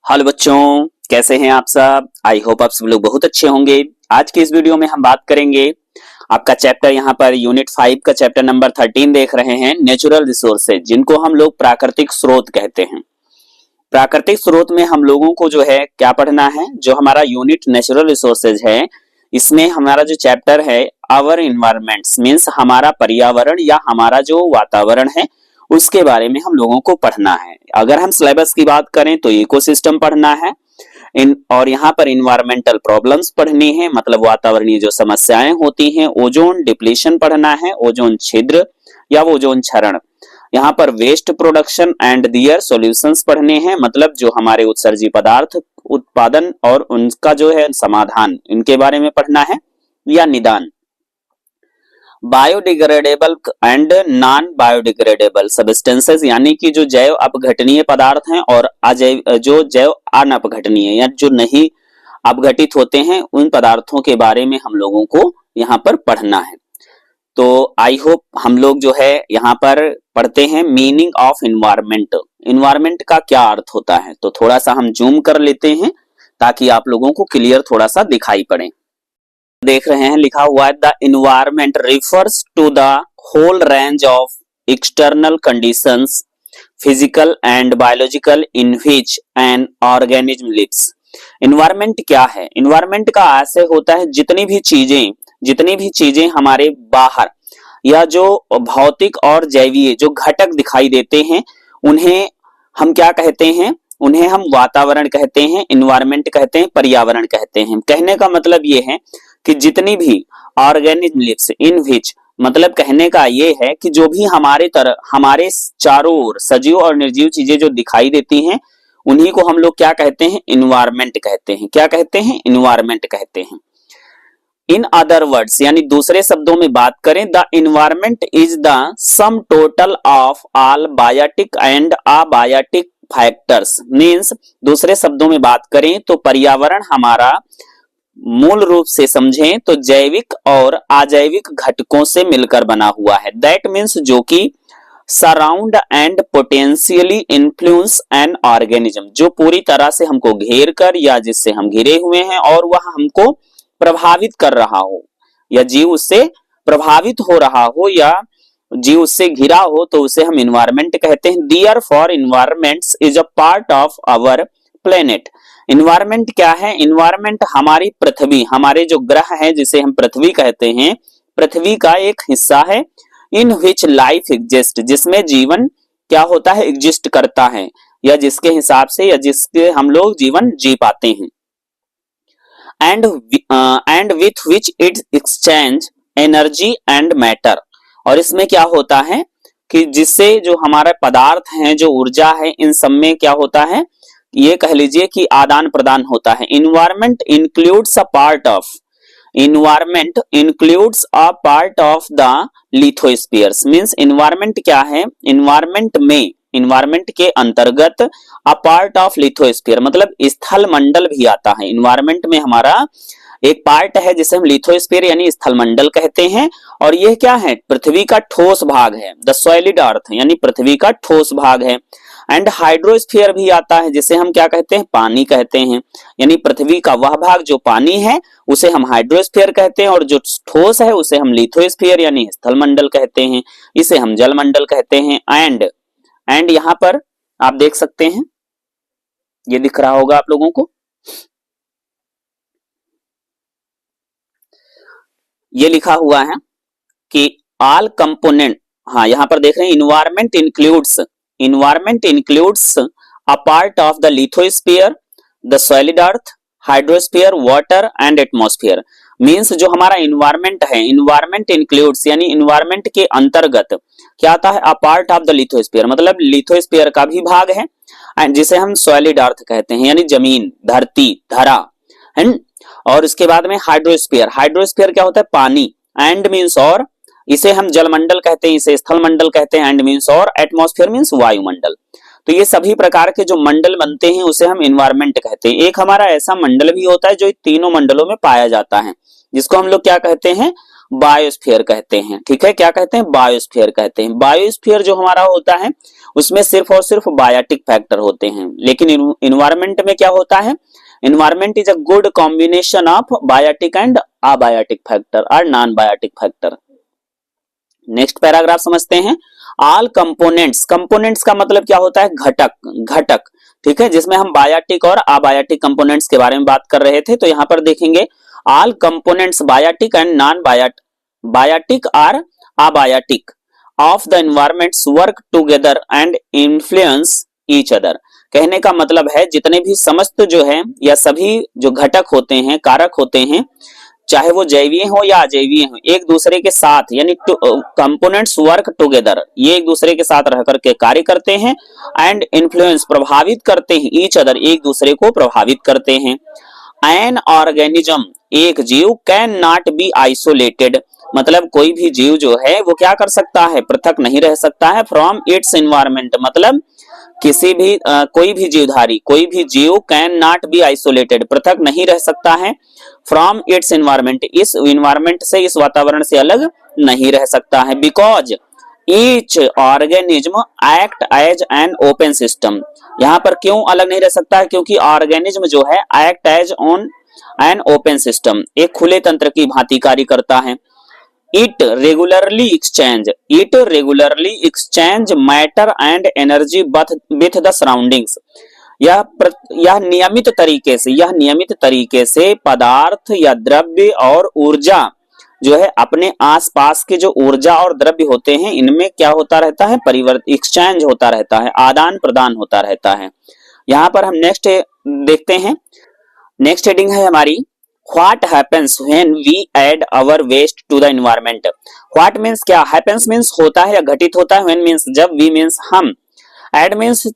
Hello बच्चों, कैसे हैं आप सब। आई होप आप सब लोग बहुत अच्छे होंगे। आज की इस वीडियो में हम बात करेंगे आपका चैप्टर यहाँ पर यूनिट 5 का चैप्टर नंबर 13 देख रहे हैं, नेचुरल रिसोर्सेज, जिनको हम लोग प्राकृतिक स्रोत कहते हैं। प्राकृतिक स्रोत में हम लोगों को जो है क्या पढ़ना है, जो हमारा यूनिट नेचुरल रिसोर्सेज है, इसमें हमारा जो चैप्टर है आवर इन्वायरमेंट्स मीन्स हमारा पर्यावरण या हमारा जो वातावरण है उसके बारे में हम लोगों को पढ़ना है। अगर हम सिलेबस की बात करें तो इकोसिस्टम पढ़ना है और यहाँ पर इन्वायरमेंटल प्रॉब्लम्स पढ़नी है, मतलब वातावरणीय जो समस्याएं होती हैं, ओजोन डिप्लीशन पढ़ना है, ओजोन छिद्र या ओजोन क्षरण। यहाँ पर waste production and their solutions पढ़ने हैं, मतलब जो हमारे उत्सर्जी पदार्थ उत्पादन और उनका जो है समाधान, इनके बारे में पढ़ना है या निदान। Biodegradable and non biodegradable substances, यानी कि जो जैव अपघटनीय पदार्थ हैं और अजैव जो जैव अनअपघटनीय या जो नहीं अपघटित होते हैं, उन पदार्थों के बारे में हम लोगों को यहाँ पर पढ़ना है। तो आई होप हम लोग जो है यहाँ पर पढ़ते हैं मीनिंग ऑफ इन्वायरमेंट। इन्वायरमेंट का क्या अर्थ होता है, तो थोड़ा सा हम जूम कर लेते हैं ताकि आप लोगों को क्लियर थोड़ा सा दिखाई पड़े। देख रहे हैं लिखा हुआ है the environment refers to the whole range of external conditions physical and biological in which an organism lives. Environment क्या है? इन्वायरमेंट का आशय होता है जितनी भी चीजें हमारे बाहर या जो भौतिक और जैवीय जो घटक दिखाई देते हैं उन्हें हम क्या कहते हैं, उन्हें हम वातावरण कहते हैं, इन्वायरमेंट कहते हैं, पर्यावरण कहते हैं। कहने का मतलब ये है कि जितनी भी ऑर्गेनिज्म लिव्स इन व्हिच, मतलब कहने का ये है कि जो भी हमारे चारों ओर सजीव और निर्जीव चीजें जो दिखाई देती हैं उन्हीं को हम लोग क्या कहते हैं, इन्वायरमेंट कहते हैं। क्या कहते हैं? इन्वायरमेंट कहते हैं। इन अदर वर्ड्स, यानी दूसरे शब्दों में बात करें, the environment is the sum total of all biotic and abiotic factors. Means दूसरे शब्दों में बात करें तो पर्यावरण हमारा मूल रूप से समझें तो जैविक और अजैविक घटकों से मिलकर बना हुआ है। दैट मीन्स जो कि surround and potentially influence an organism, जो पूरी तरह से हमको घेर कर या जिससे हम घिरे हुए हैं और वह हमको प्रभावित कर रहा हो या जीव उससे प्रभावित हो रहा हो या जीव उससे घिरा हो, तो उसे हम इन्वायरमेंट कहते हैं। Therefore environments is a part of our planet. Environment क्या है? इन्वायरमेंट हमारी पृथ्वी, हमारे जो ग्रह है जिसे हम पृथ्वी कहते हैं, पृथ्वी का एक हिस्सा है। इन व्हिच लाइफ एग्जिस्ट, जिसमें जीवन क्या होता है, एग्जिस्ट करता है या जिसके हिसाब से या जिसके हम लोग जीवन जी पाते हैं। And with which it exchange energy and matter, और इसमें क्या होता है कि जिससे जो हमारे पदार्थ हैं, जो ऊर्जा है, इन सब में क्या होता है, ये कह लीजिए कि आदान प्रदान होता है। Environment includes a part of the lithospheres. Means environment क्या है, इन्वायरमेंट के अंतर्गत अ पार्ट ऑफ लिथोस्फीयर, मतलब स्थल मंडल भी आता है। इन्वायरमेंट में हमारा एक पार्ट है जिसे हम लिथोस्फीयर यानी स्थल मंडल कहते हैं, और यह क्या है, पृथ्वी का ठोस भाग है। द सॉलिड अर्थ यानी पृथ्वी का ठोस भाग है। एंड हाइड्रोस्फीयर भी आता है जिसे हम क्या कहते हैं, पानी कहते हैं। यानी पृथ्वी का वह भाग जो पानी है उसे हम हाइड्रोस्फीयर कहते हैं, और जो ठोस है उसे हम लिथोस्फीयर यानी स्थल मंडल कहते हैं, इसे हम जल मंडल कहते हैं। एंड यहां पर आप देख सकते हैं, ये दिख रहा होगा आप लोगों को, ये लिखा हुआ है कि ऑल कंपोनेंट, हाँ यहां पर देख रहे हैं environment includes a part of the lithosphere, the solid earth, hydrosphere, water and atmosphere. Means जो हमारा इन्वायरमेंट है, इन्वायरमेंट इंक्लूड्स यानी इन्वायरमेंट के अंतर्गत क्या आता है, अ पार्ट ऑफ द लिथोस्फीयर, मतलब लिथोस्फीयर का भी भाग है, एंड जिसे हम सॉलिड अर्थ कहते हैं यानी जमीन, धरती, धरा है। और इसके बाद में हाइड्रोस्फीयर क्या होता है, पानी, एंड मींस और, इसे हम जलमंडल कहते हैं, इसे स्थल मंडल कहते हैं, एंड मींस और, एटमॉस्फेयर मींस वायुमंडल। तो ये सभी प्रकार के जो मंडल बनते हैं उसे हम इन्वायरमेंट कहते हैं। एक हमारा ऐसा मंडल भी होता है जो तीनों मंडलों में पाया जाता है, जिसको हम लोग क्या कहते हैं, बायोस्फीयर कहते हैं। ठीक है, क्या कहते हैं, बायोस्फीयर कहते हैं। बायोस्फीयर जो हमारा होता है उसमें सिर्फ और सिर्फ बायोटिक फैक्टर होते हैं। लेकिन इन्वायरमेंट में क्या होता है, environment is a good combination of biotic and abiotic factor और non biotic factor. Next paragraph समझते हैं। ऑल कंपोनेंट्स, कंपोनेंट्स का मतलब क्या होता है, घटक, घटक, ठीक है, जिसमें हम बायोटिक और अबायोटिक कंपोनेंट्स के बारे में बात कर रहे थे। तो यहां पर देखेंगे all components biotic and non biotic और abiotic of the environments work together and influence each other. कहने का मतलब है जितने भी समस्त जो है या सभी जो घटक होते हैं, कारक होते हैं, चाहे वो जैवीय हो या अजैवीय हो, एक दूसरे के साथ यानी कंपोनेंट्स वर्क टुगेदर, ये एक दूसरे के साथ रह करके कार्य करते हैं, एंड इन्फ्लुएंस प्रभावित करते हैं, ईच अदर एक दूसरे को प्रभावित करते हैं। एन ऑर्गेनिज्म एक जीव कैन नॉट बी आइसोलेटेड, मतलब कोई भी जीव जो है वो क्या कर सकता है, पृथक नहीं रह सकता है, फ्रॉम इट्स एनवायरमेंट, मतलब किसी भी कोई भी जीवधारी, कोई भी जीव कैन नॉट बी आइसोलेटेड पृथक नहीं रह सकता है, फ्रॉम इट्स एनवायरमेंट इस एनवायरमेंट से, इस वातावरण से अलग नहीं रह सकता है। Because each organism act as an open system, यहाँ पर क्यों अलग नहीं रह सकता है, क्योंकि ऑर्गेनिज्म जो है act as on an open system, एक खुले तंत्र की भांति कार्य करता है। It regularly exchange matter and energy with the surroundings, यह नियमित तरीके से पदार्थ या द्रव्य और ऊर्जा जो है अपने आसपास के जो ऊर्जा और द्रव्य होते हैं इनमें क्या होता रहता है, एक्सचेंज होता रहता है, आदान प्रदान होता रहता है। यहाँ पर हम नेक्स्ट देखते हैं। नेक्स्ट हेडिंग है हमारी What happens when we add our waste to the environment? What means क्या, happens means होता है या घटित होता है, when means जब, we means हम, add means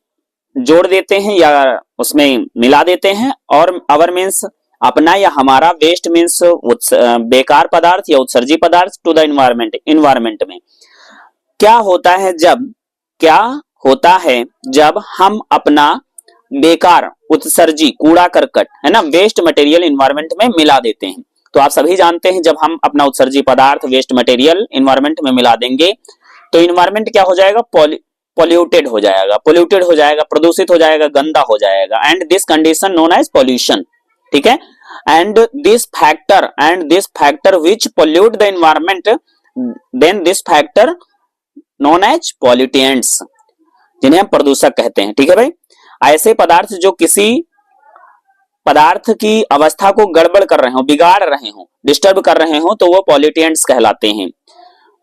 जोड़ देते हैं या उसमें मिला देते हैं, और our means अपना या हमारा, waste means बेकार पदार्थ या उत्सर्जी पदार्थ, to the environment, environment में क्या होता है जब हम अपना बेकार उत्सर्जी कूड़ा करकट है ना, वेस्ट मटेरियल एनवायरनमेंट में मिला देते हैं। तो आप सभी जानते हैं जब हम अपना उत्सर्जी पदार्थ वेस्ट मटेरियल एनवायरनमेंट में मिला देंगे तो एनवायरनमेंट क्या हो जाएगा, पॉल्यूटेड हो जाएगा, प्रदूषित हो जाएगा, गंदा हो जाएगा, and this condition known as pollution, ठीक है। And this factor which pollute the environment, then this factor known as pollutants, जिन्हें हम प्रदूषक कहते हैं, ठीक है भाई। ऐसे पदार्थ जो किसी पदार्थ की अवस्था को गड़बड़ कर रहे हो, बिगाड़ रहे हो, डिस्टर्ब कर रहे हो, तो वो पॉल्यूटेंट्स कहलाते हैं।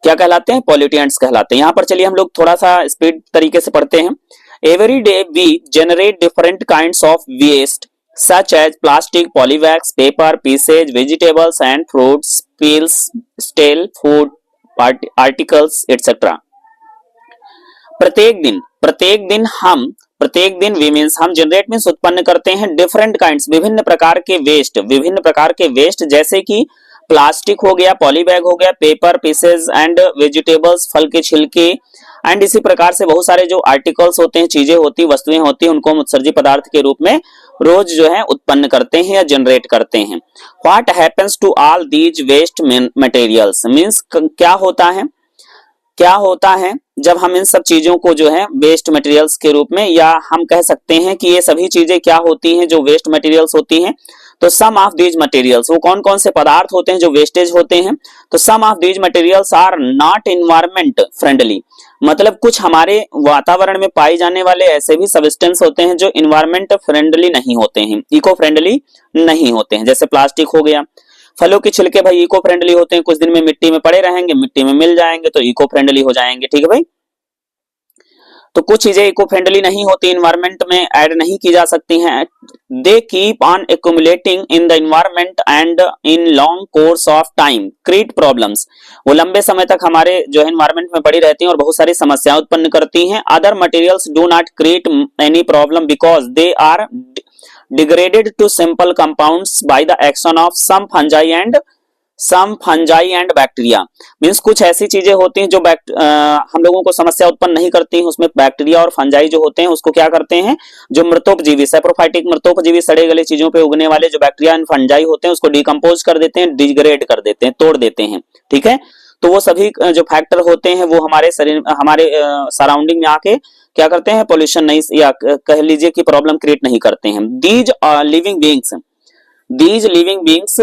क्या कहलाते हैं, पॉल्यूटेंट्स कहलाते हैं। यहाँ पर चलिए हम लोग थोड़ा सा स्पीड तरीके से पढ़ते हैं। Every day we generate different kinds of waste such as plastic, polywax, paper, pieces, vegetables and fruits, peels, stale food articles etcetera. प्रत्येक दिन वी मीन्स हम, जनरेट मीन्स उत्पन्न करते हैं, डिफरेंट काइंड्स विभिन्न प्रकार के वेस्ट, जैसे कि प्लास्टिक हो गया, पॉलीबैग हो गया, पेपर, पीसेज एंड वेजिटेबल्स, फल के छिलके, एंड इसी प्रकार से बहुत सारे जो आर्टिकल्स होते हैं, चीजें होती, वस्तुएं होती हैं, उनको हम उत्सर्जी पदार्थ के रूप में रोज जो है उत्पन्न करते हैं या जनरेट करते हैं। What happens to all these waste materials means क्या होता है जब हम इन सब चीजों को जो है वेस्ट मटेरियल्स के रूप में, या हम कह सकते हैं कि ये सभी चीजें क्या होती हैं जो वेस्ट मटेरियल्स होती हैं। तो सम ऑफ दीज मटेरियल्स, वो कौन कौन से पदार्थ होते हैं जो वेस्टेज होते हैं, तो some of these materials are not environment friendly, मतलब कुछ हमारे वातावरण में पाए जाने वाले ऐसे भी सब्सटेंस होते हैं जो एनवायरमेंट फ्रेंडली नहीं होते हैं, इको फ्रेंडली नहीं होते हैं। जैसे प्लास्टिक हो गया, फलों के छिलके भाई इको फ्रेंडली होते हैं, कुछ दिन में मिट्टी में पड़े रहेंगे, मिट्टी में मिल जाएंगे तो इको फ्रेंडली हो जाएंगे, ठीक है भाई। तो कुछ चीजें इको फ्रेंडली नहीं होती, एनवायरमेंट में ऐड नहीं की जा सकती हैं। They keep on accumulating in the environment and in long course of time create problems, वो लंबे समय तक हमारे जो है एनवायरमेंट में पड़ी रहती हैं और बहुत सारी समस्याएं उत्पन्न करती हैं। Other materials do not create any problem because they are degraded to simple compounds by the action of some fungi and bacteria। Means कुछ ऐसी चीजें होती हैं जो हम लोगों को समस्या उत्पन्न नहीं करती हैं, उसमें बैक्टीरिया और फंजाई जो होते हैं उसको क्या करते हैं, जो मृतोपजीवी सैप्रोफाइटिक मृतोपजीवी सड़े गले चीजों पे उगने वाले जो बैक्टीरिया एंड फंजाई होते हैं उसको डिकम्पोज कर देते हैं, डिग्रेड कर देते हैं, तोड़ देते हैं, ठीक है। तो वो सभी जो फैक्टर होते हैं वो हमारे शरीर, हमारे सराउंडिंग में आके क्या करते हैं, पोल्यूशन नहीं, या कह लीजिए कि प्रॉब्लम क्रिएट नहीं करते हैं। These living beings, these living beings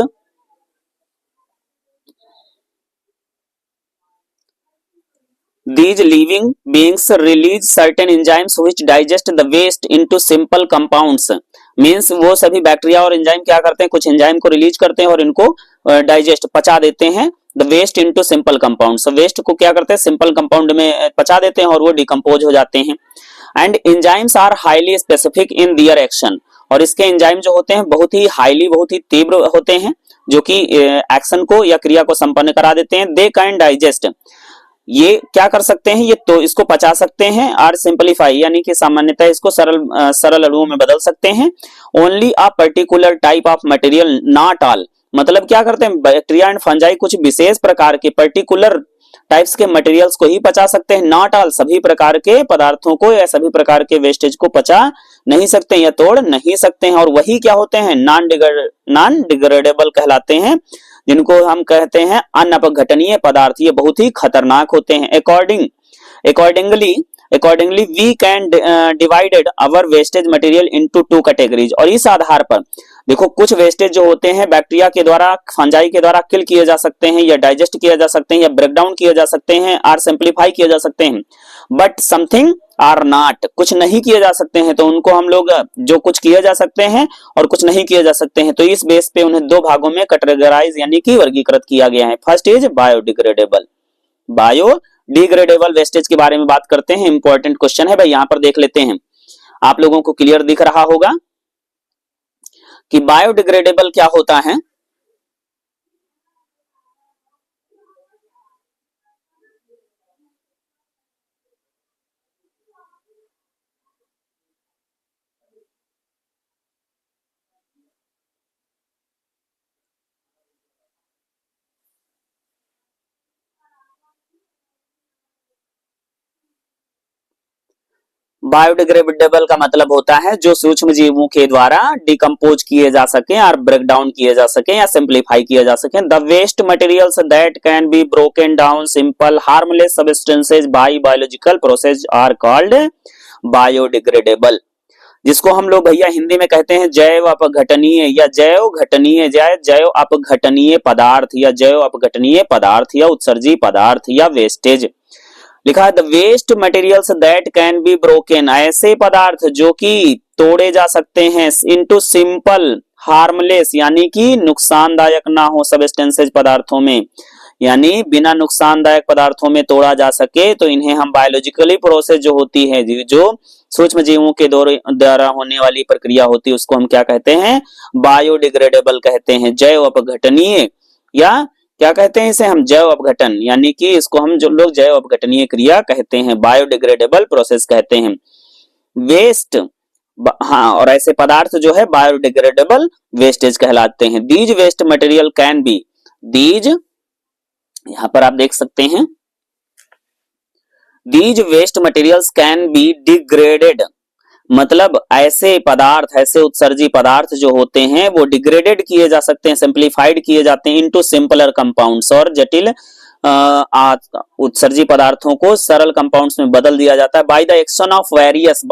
These living beings release certain enzymes which digest the waste into simple compounds. Means वो सभी बैक्टीरिया और एंजाइम क्या करते हैं, कुछ एंजाइम को रिलीज करते हैं और इनको डाइजेस्ट, पचा देते हैं, the waste into simple compounds. Waste को क्या करते हैं, सिंपल कंपाउंड में पचा देते हैं और वो डिकम्पोज हो जाते हैं। And enzymes are highly specific in their action, और इसके एंजाइम जो होते हैं बहुत ही हाईली, बहुत ही तीव्र होते हैं, जो कि एक्शन को या क्रिया को संपन्न करा देते हैं। दे कैन डाइजेस्ट, ये क्या कर सकते हैं, ये तो इसको पचा सकते हैं, और सिंपलीफाई यानी कि सामान्यतः इसको सरल अणुओं में बदल सकते हैं। Only a particular type of material, not all, मतलब क्या करते हैं, बैक्टीरिया एंड फंजाई कुछ विशेष प्रकार के पर्टिकुलर टाइप्स के मटेरियल्स को ही पचा सकते हैं। नॉट ऑल, सभी प्रकार के पदार्थों को या सभी प्रकार के वेस्टेज को पचा नहीं सकते या तोड़ नहीं सकते हैं। और वही क्या होते हैं, नॉन डिग्रेडेबल कहलाते हैं, जिनको हम कहते हैं अनअपघटनीय पदार्थ। ये बहुत ही खतरनाक होते हैं। Accordingly we can divided our wastage material into two categories. और इस आधार पर देखो, कुछ वेस्टेज जो होते हैं बैक्टीरिया के द्वारा, फंजाई के द्वारा किल किए जा सकते हैं, या डाइजेस्ट किए जा सकते हैं, या ब्रेक डाउन किए जा सकते हैं, और सिंप्लीफाई किए जा सकते हैं। बट समथिंग आर नॉट, कुछ नहीं किए जा सकते हैं, तो उनको हम लोग, जो कुछ किए जा सकते हैं और कुछ नहीं किए जा सकते हैं, तो इस बेस पे उन्हें दो भागों में कैटेगराइज यानी कि वर्गीकृत किया गया है। First is biodegradable. Biodegradable wastage के बारे में बात करते हैं, इंपॉर्टेंट क्वेश्चन है भाई, यहां पर देख लेते हैं। आप लोगों को क्लियर दिख रहा होगा कि बायोडिग्रेडेबल क्या होता है। बायोडिग्रेडेबल का मतलब होता है जो सूक्ष्म जीवों के द्वारा डिकम्पोज किए जा सके और ब्रेक डाउन किए जा सके या सिंप्लीफाई किए जा सके। The waste materials that can be broken down simple harmless substances by biological process are called biodegradable, जिसको हम लोग भैया हिंदी में कहते हैं जैव अपघटनीय या जैव घटनीय, जैव अपघटनीय पदार्थ या जैव अपघटनीय पदार्थ या उत्सर्जी पदार्थ या वेस्टेज। लिखा है the waste materials that can be broken, ऐसे पदार्थ जो कि तोड़े जा सकते हैं, इनटू सिंपल हार्मलेस यानी कि नुकसानदायक ना हो सब्सटेंसेज पदार्थों में, यानी बिना नुकसानदायक पदार्थों में तोड़ा जा सके, तो इन्हें हम बायोलॉजिकली प्रोसेस जो होती है, जो सूक्ष्म जीवों के द्वारा होने वाली प्रक्रिया होती है, उसको हम क्या कहते हैं, बायोडिग्रेडेबल कहते हैं, जैव अपघटनीय, या क्या कहते हैं इसे हम, जैव अपघटन, यानी कि इसको हम जो लोग जैव अपघटनीय क्रिया कहते हैं, बायोडिग्रेडेबल प्रोसेस कहते हैं। वेस्ट, हाँ, और ऐसे पदार्थ जो है बायोडिग्रेडेबल वेस्टेज कहलाते हैं। These waste material can be, these यहां पर आप देख सकते हैं, these waste materials can be degraded, मतलब ऐसे पदार्थ, ऐसे उत्सर्जी पदार्थ जो होते हैं वो डिग्रेडेड किए जा सकते हैं, सिंप्लीफाइड किए जाते हैं इनटू सिंपलर कंपाउंड्स, और जटिल उत्सर्जी पदार्थों को सरल कंपाउंड्स में बदल दिया जाता है by the action of various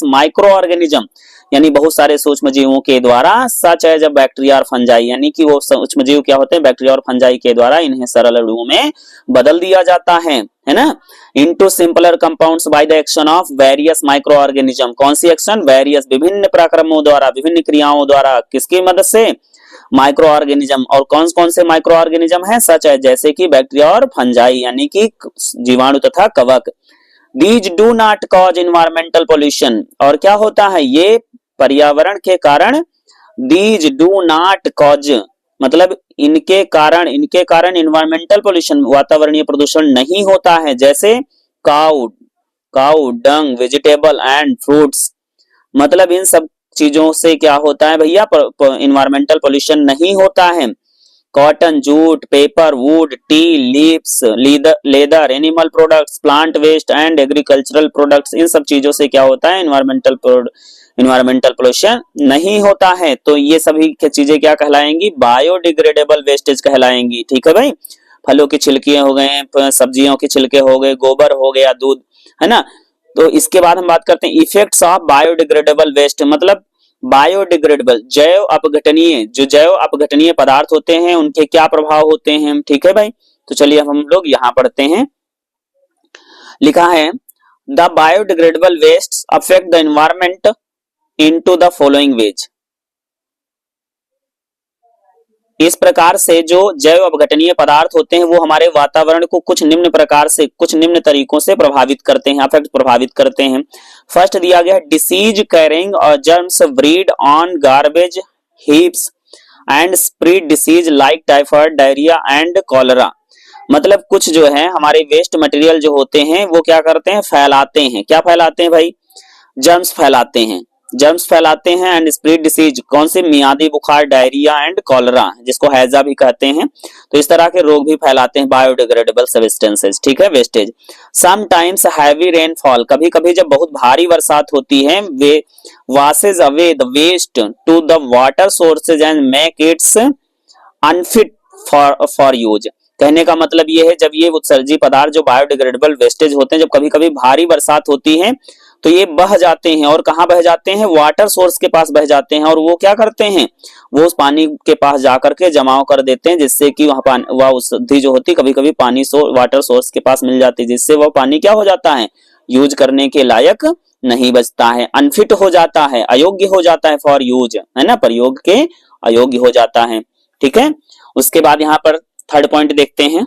micro organism, यानी बहुत सारे सूक्ष्म जीवों के द्वारा, सच है जब बैक्टीरिया और फंजाई, यानी कि वो सूक्ष्म जीव क्या होते हैं, बैक्टीरिया और फंजाई के द्वारा इन्हें सरल अणुओं में बदल दिया जाता है ना, into simpler compounds by the action of various micro organism. कौन सी एक्शन, वेरियस, विभिन्न प्रक्रमों द्वारा, विभिन्न क्रियाओं द्वारा, किसकी मदद से, माइक्रो ऑर्गेनिज्म। और कौन कौन से माइक्रो ऑर्गेनिज्म है, सच है जैसे कि बैक्टीरिया और फंजाई, यानी कि जीवाणु तथा कवक। These do not cause environmental pollution, और क्या होता है, ये पर्यावरण के कारण, दीज डू नॉट कॉज मतलब इनके कारण इन्वायरमेंटल पोल्यूशन, वातावरणीय प्रदूषण नहीं होता है, जैसे cow dung, vegetable and fruits, मतलब इन सब चीजों से क्या होता है भैया, इन्वायरमेंटल पोल्यूशन नहीं होता है। Cotton, jute, paper, wood, tea leaves, leather, animal products, plant waste and agricultural products, इन सब चीजों से क्या होता है, इन्वायरमेंटल पोल्यूशन नहीं होता है। तो ये सभी चीजें क्या कहलाएंगी, बायोडिग्रेडेबल वेस्टेज कहलाएंगी। ठीक है भाई, फलों की छिलकियां हो गए, सब्जियों के छिलके हो गए, गोबर हो गया, दूध, है ना। तो इसके बाद हम बात करते हैं इफेक्ट्स ऑफ बायोडिग्रेडेबल वेस्ट, मतलब बायोडिग्रेडेबल जैव अपघटनीय, जो जैव अपघटनीय पदार्थ होते हैं उनके क्या प्रभाव होते हैं, ठीक है भाई। तो चलिए अब हम लोग यहाँ पढ़ते हैं। लिखा है the biodegradable waste affect the environment into the following ways. इस प्रकार से जो जैव अपघटनीय पदार्थ होते हैं वो हमारे वातावरण को कुछ निम्न प्रकार से, कुछ निम्न तरीकों से प्रभावित करते हैं, अफेक्ट प्रभावित करते हैं। फर्स्ट दिया गया है डिसीज कैरिंग और germs breed on garbage heaps and spread disease like typhoid, diarrhoea and cholera. मतलब कुछ जो है हमारे वेस्ट मटेरियल जो होते हैं वो क्या करते हैं, फैलाते हैं। क्या फैलाते हैं भाई, जर्म्स फैलाते हैं, जर्म्स फैलाते हैं एंड स्प्रेड डिसीज, कौन से, मियादी बुखार, डायरिया एंड कॉलरा, जिसको हैजा भी कहते हैं। तो इस तरह के रोग भी फैलाते हैं बायोडिग्रेडेबल सब्सटेंसेस, ठीक है, वेस्टेज। समटाइम्स हैवी रेनफॉल, कभी कभी जब बहुत भारी बरसात होती है, वे washes away the waste to the water sources and make its unfit for use. कहने का मतलब ये है जब ये उत्सर्जी पदार्थ जो बायोडिग्रेडेबल वेस्टेज होते हैं, जब कभी कभी भारी बरसात होती है तो ये बह जाते हैं, और कहाँ बह जाते हैं, वाटर सोर्स के पास बह जाते हैं, और वो क्या करते हैं, वो उस पानी के पास जाकर के जमाव कर देते हैं, जिससे कि वहां पानी, वह औषधि जो होती कभी कभी पानी वाटर सोर्स के पास मिल जाती है, जिससे वह पानी क्या हो जाता है, यूज करने के लायक नहीं बचता है, अनफिट हो जाता है, अयोग्य हो जाता है फॉर यूज, है ना, प्रयोग के अयोग्य हो जाता है, ठीक है। उसके बाद यहाँ पर थर्ड पॉइंट देखते हैं।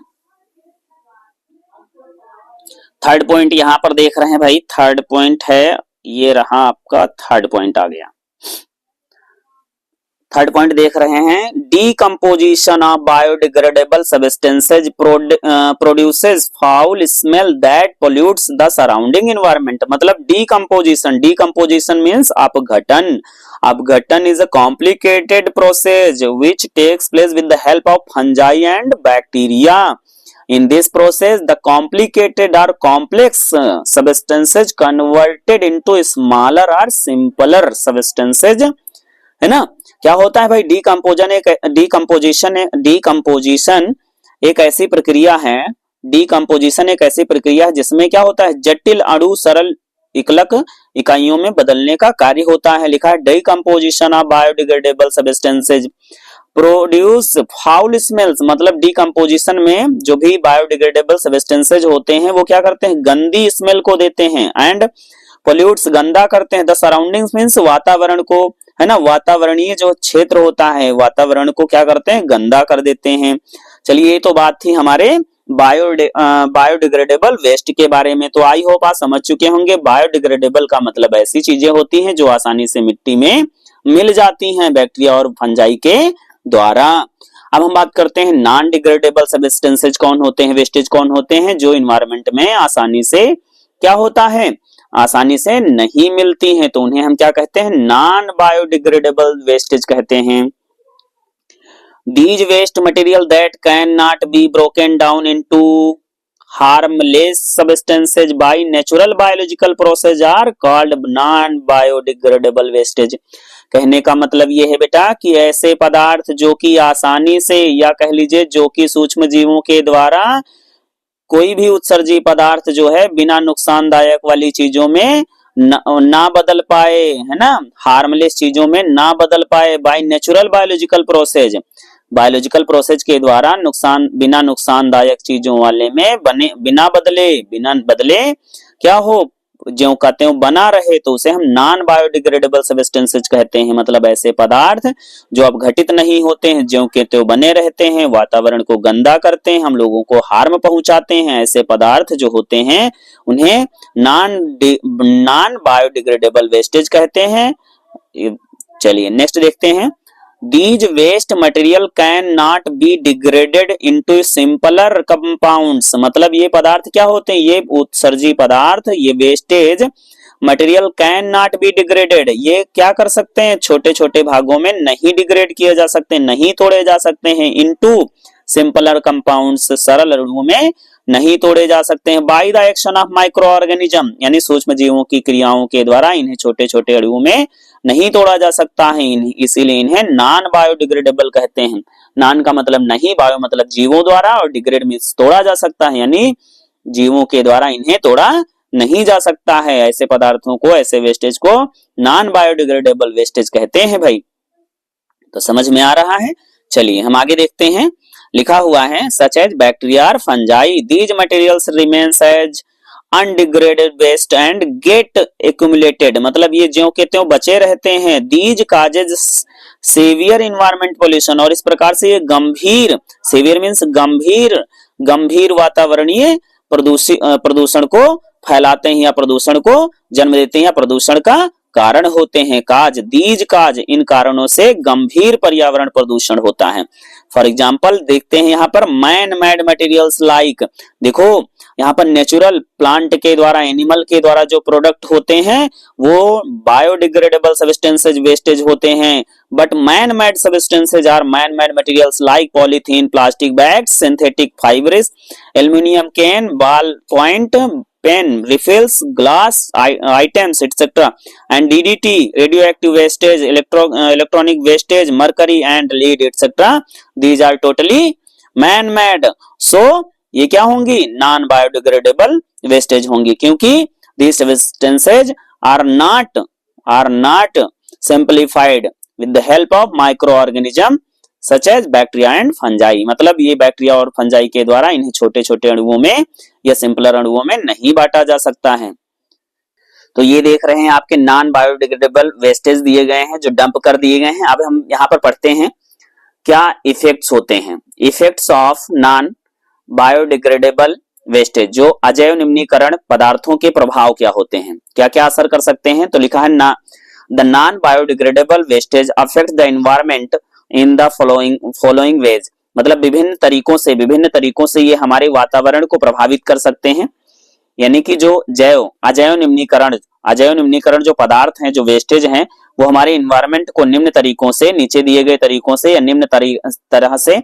थर्ड पॉइंट यहां पर देख रहे हैं भाई, थर्ड पॉइंट है, ये रहा आपका थर्ड पॉइंट आ गया। थर्ड पॉइंट देख रहे हैं decomposition of biodegradable substances produces foul smell that pollutes the surrounding environment. मतलब डीकंपोजिशन, डीकंपोजिशन मींस अपघटन। अपघटन is a complicated process which takes place with the help of fungi and bacteria. In this process, the complicated or complex substances converted into smaller or simpler substances, है ना। क्या होता है भाई, decomposition एक ऐसी प्रक्रिया है, डीकंपोजिशन एक ऐसी प्रक्रिया है जिसमें क्या होता है, जटिल अणु सरल इकलक इकाइयों में बदलने का कार्य होता है। लिखा है decomposition of biodegradable substances produce foul smells, मतलब डीकंपोजिशन में जो भी बायोडिग्रेडेबल सब्सटेंसेज होते हैं वो क्या करते हैं, गंदी स्मेल को देते हैं, एंड पोल्यूट्स, गंदा करते हैं, द सराउंडिंग्स मींस वातावरण को, है ना, वातावरणीय जो क्षेत्र होता है वातावरण को क्या करते हैं, गंदा कर देते हैं। चलिए ये तो बात थी हमारे बायोडिग्रेडेबल वेस्ट के बारे में। तो आई होप आप समझ चुके होंगे बायोडिग्रेडेबल का मतलब ऐसी चीजें होती हैं जो आसानी से मिट्टी में मिल जाती हैं बैक्टीरिया और फंजाई के द्वारा। अब हम बात करते हैं नॉन डिग्रेडेबल सब्सटेंसेज कौन होते हैं, वेस्टेज कौन होते हैं, जो इन्वायरमेंट में आसानी से क्या होता है, आसानी से नहीं मिलती हैं, तो उन्हें हम क्या कहते हैं, नॉन बायोडिग्रेडेबल वेस्टेज कहते हैं। These waste material that cannot be broken down into harmless substances by natural biological process are called non-biodegradable wastage। कहने का मतलब ये है बेटा कि ऐसे पदार्थ जो कि आसानी से, या कह लीजिए जो कि सूक्ष्म जीवों के द्वारा कोई भी उत्सर्जी पदार्थ जो है बिना नुकसानदायक वाली चीजों में ना बदल पाए, है ना, हार्मलेस चीजों में ना बदल पाए, by natural biological process, biological process के द्वारा बिना नुकसानदायक चीजों वाले में बिना बदले क्या हो, जो कहते हैं बना रहे, तो उसे हम नॉन बायोडिग्रेडेबल सब्सटेंसेज कहते हैं। मतलब ऐसे पदार्थ जो अपघटित नहीं होते हैं, जो के त्यों बने रहते हैं, वातावरण को गंदा करते हैं, हम लोगों को हार्म पहुंचाते हैं, ऐसे पदार्थ जो होते हैं उन्हें नॉन बायोडिग्रेडेबल वेस्टेज कहते हैं। चलिए नेक्स्ट देखते हैं। These waste material cannot be degraded into simpler compounds। मतलब ये पदार्थ क्या होते हैं, ये उत्सर्जी पदार्थ, ये wastage material can not be degraded, ये क्या कर सकते हैं, छोटे छोटे भागों में नहीं डिग्रेड किए जा सकते, नहीं तोड़े जा सकते हैं, इनटू सिंपलर कंपाउंड्स, सरल अणुओं में नहीं तोड़े जा सकते हैं। By the action of micro organism, यानी सूक्ष्म जीवों की क्रियाओं के द्वारा इन्हें छोटे छोटे अणुओं में नहीं तोड़ा जा सकता है, इसीलिए इन्हें नॉन बायोडिग्रेडेबल कहते हैं। नॉन का मतलब नहीं, बायो मतलब जीवों द्वारा, और डिग्रेड मीन्स तोड़ा जा सकता है, यानी जीवों के द्वारा इन्हें तोड़ा नहीं जा सकता है। ऐसे पदार्थों को, ऐसे वेस्टेज को नॉन बायोडिग्रेडेबल वेस्टेज कहते हैं भाई। तो समझ में आ रहा है। चलिए हम आगे देखते हैं। लिखा हुआ है सच एज बैक्टीरिया और fungi, these materials remains as undegraded waste and get accumulated, मतलब ये ज्यों के त्यों बचे रहते हैं। These causes severe environment pollution, और इस प्रकार से ये गंभीर, सेवियर मीन्स गंभीर वातावरणीय प्रदूषण को फैलाते हैं या प्रदूषण को जन्म देते हैं या प्रदूषण का कारण होते हैं। काज, दीज काज, इन कारणों से गंभीर पर्यावरण प्रदूषण होता है। फॉर एग्जाम्पल देखते हैं यहाँ पर मैन मेड मटेरियल्स लाइक, देखो यहाँ पर नेचुरल प्लांट के द्वारा, एनिमल के द्वारा जो प्रोडक्ट होते हैं वो बायोडिग्रेडेबल सब्सटेंसेज वेस्टेज होते हैं, but man made substances are man made materials like polythene, plastic bags, synthetic fibres, aluminium can, ball point pen, refills, glass items, etc. and DDT, radioactive wastage, electronic wastage, mercury and lead, etc. These are totally man-made. So ये क्या होंगी? Non biodegradable wastage होंगी, क्योंकि these substances are not simplified with the help of microorganism such as bacteria and fungi, मतलब ये bacteria और fungi के द्वारा इन्हें छोटे छोटे अणुओं में या सिंपलर अणुओं में नहीं बांटा जा सकता है। तो ये देख रहे हैं आपके नॉन बायोडिग्रेडेबल वेस्टेज दिए गए हैं जो डंप कर दिए गए हैं। अब हम यहाँ पर पढ़ते हैं क्या इफेक्ट्स होते हैं। Effects of non biodegradable wastage, जो अजैव निम्नीकरण पदार्थों के प्रभाव क्या होते हैं, क्या क्या असर कर सकते हैं। तो लिखा है the non biodegradable wastage affect the environment in the following veg, मतलब विभिन्न तरीकों से ये हमारे वातावरण को प्रभावित कर सकते हैं। यानी कि जो अजैव निम्नीकरण जो पदार्थ हैं, जो वेस्टेज हैं, वो हमारे इन्वायरमेंट को निम्न तरीकों से, नीचे दिए गए तरीकों से या निम्न तरह से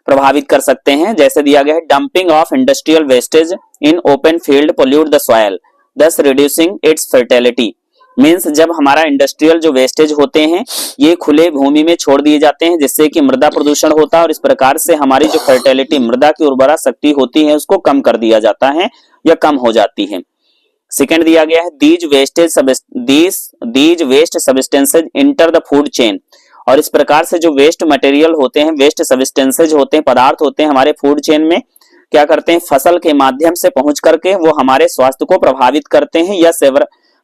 प्रभावित कर सकते हैं। जैसे दिया गया है, dumping of industrial wastage in open field pollute the soil दस रिड्यूसिंग इट्स फर्टिलिटी, मीन्स जब हमारा इंडस्ट्रियल जो वेस्टेज होते हैं ये खुले भूमि में छोड़ दिए जाते हैं, जिससे कि मृदा प्रदूषण होता है और इस प्रकार से हमारी जो फर्टिलिटी, मृदा की उर्वरा शक्ति होती है, उसको कम कर दिया जाता है या कम हो जाती है। सेकंड दिया गया है, these waste substances enter the food chain, और इस प्रकार से जो वेस्ट मटेरियल होते हैं, वेस्ट सब्सटेंसेज होते हैं, पदार्थ होते हैं, हमारे फूड चेन में क्या करते हैं, फसल के माध्यम से पहुंच करके वो हमारे स्वास्थ्य को प्रभावित करते हैं या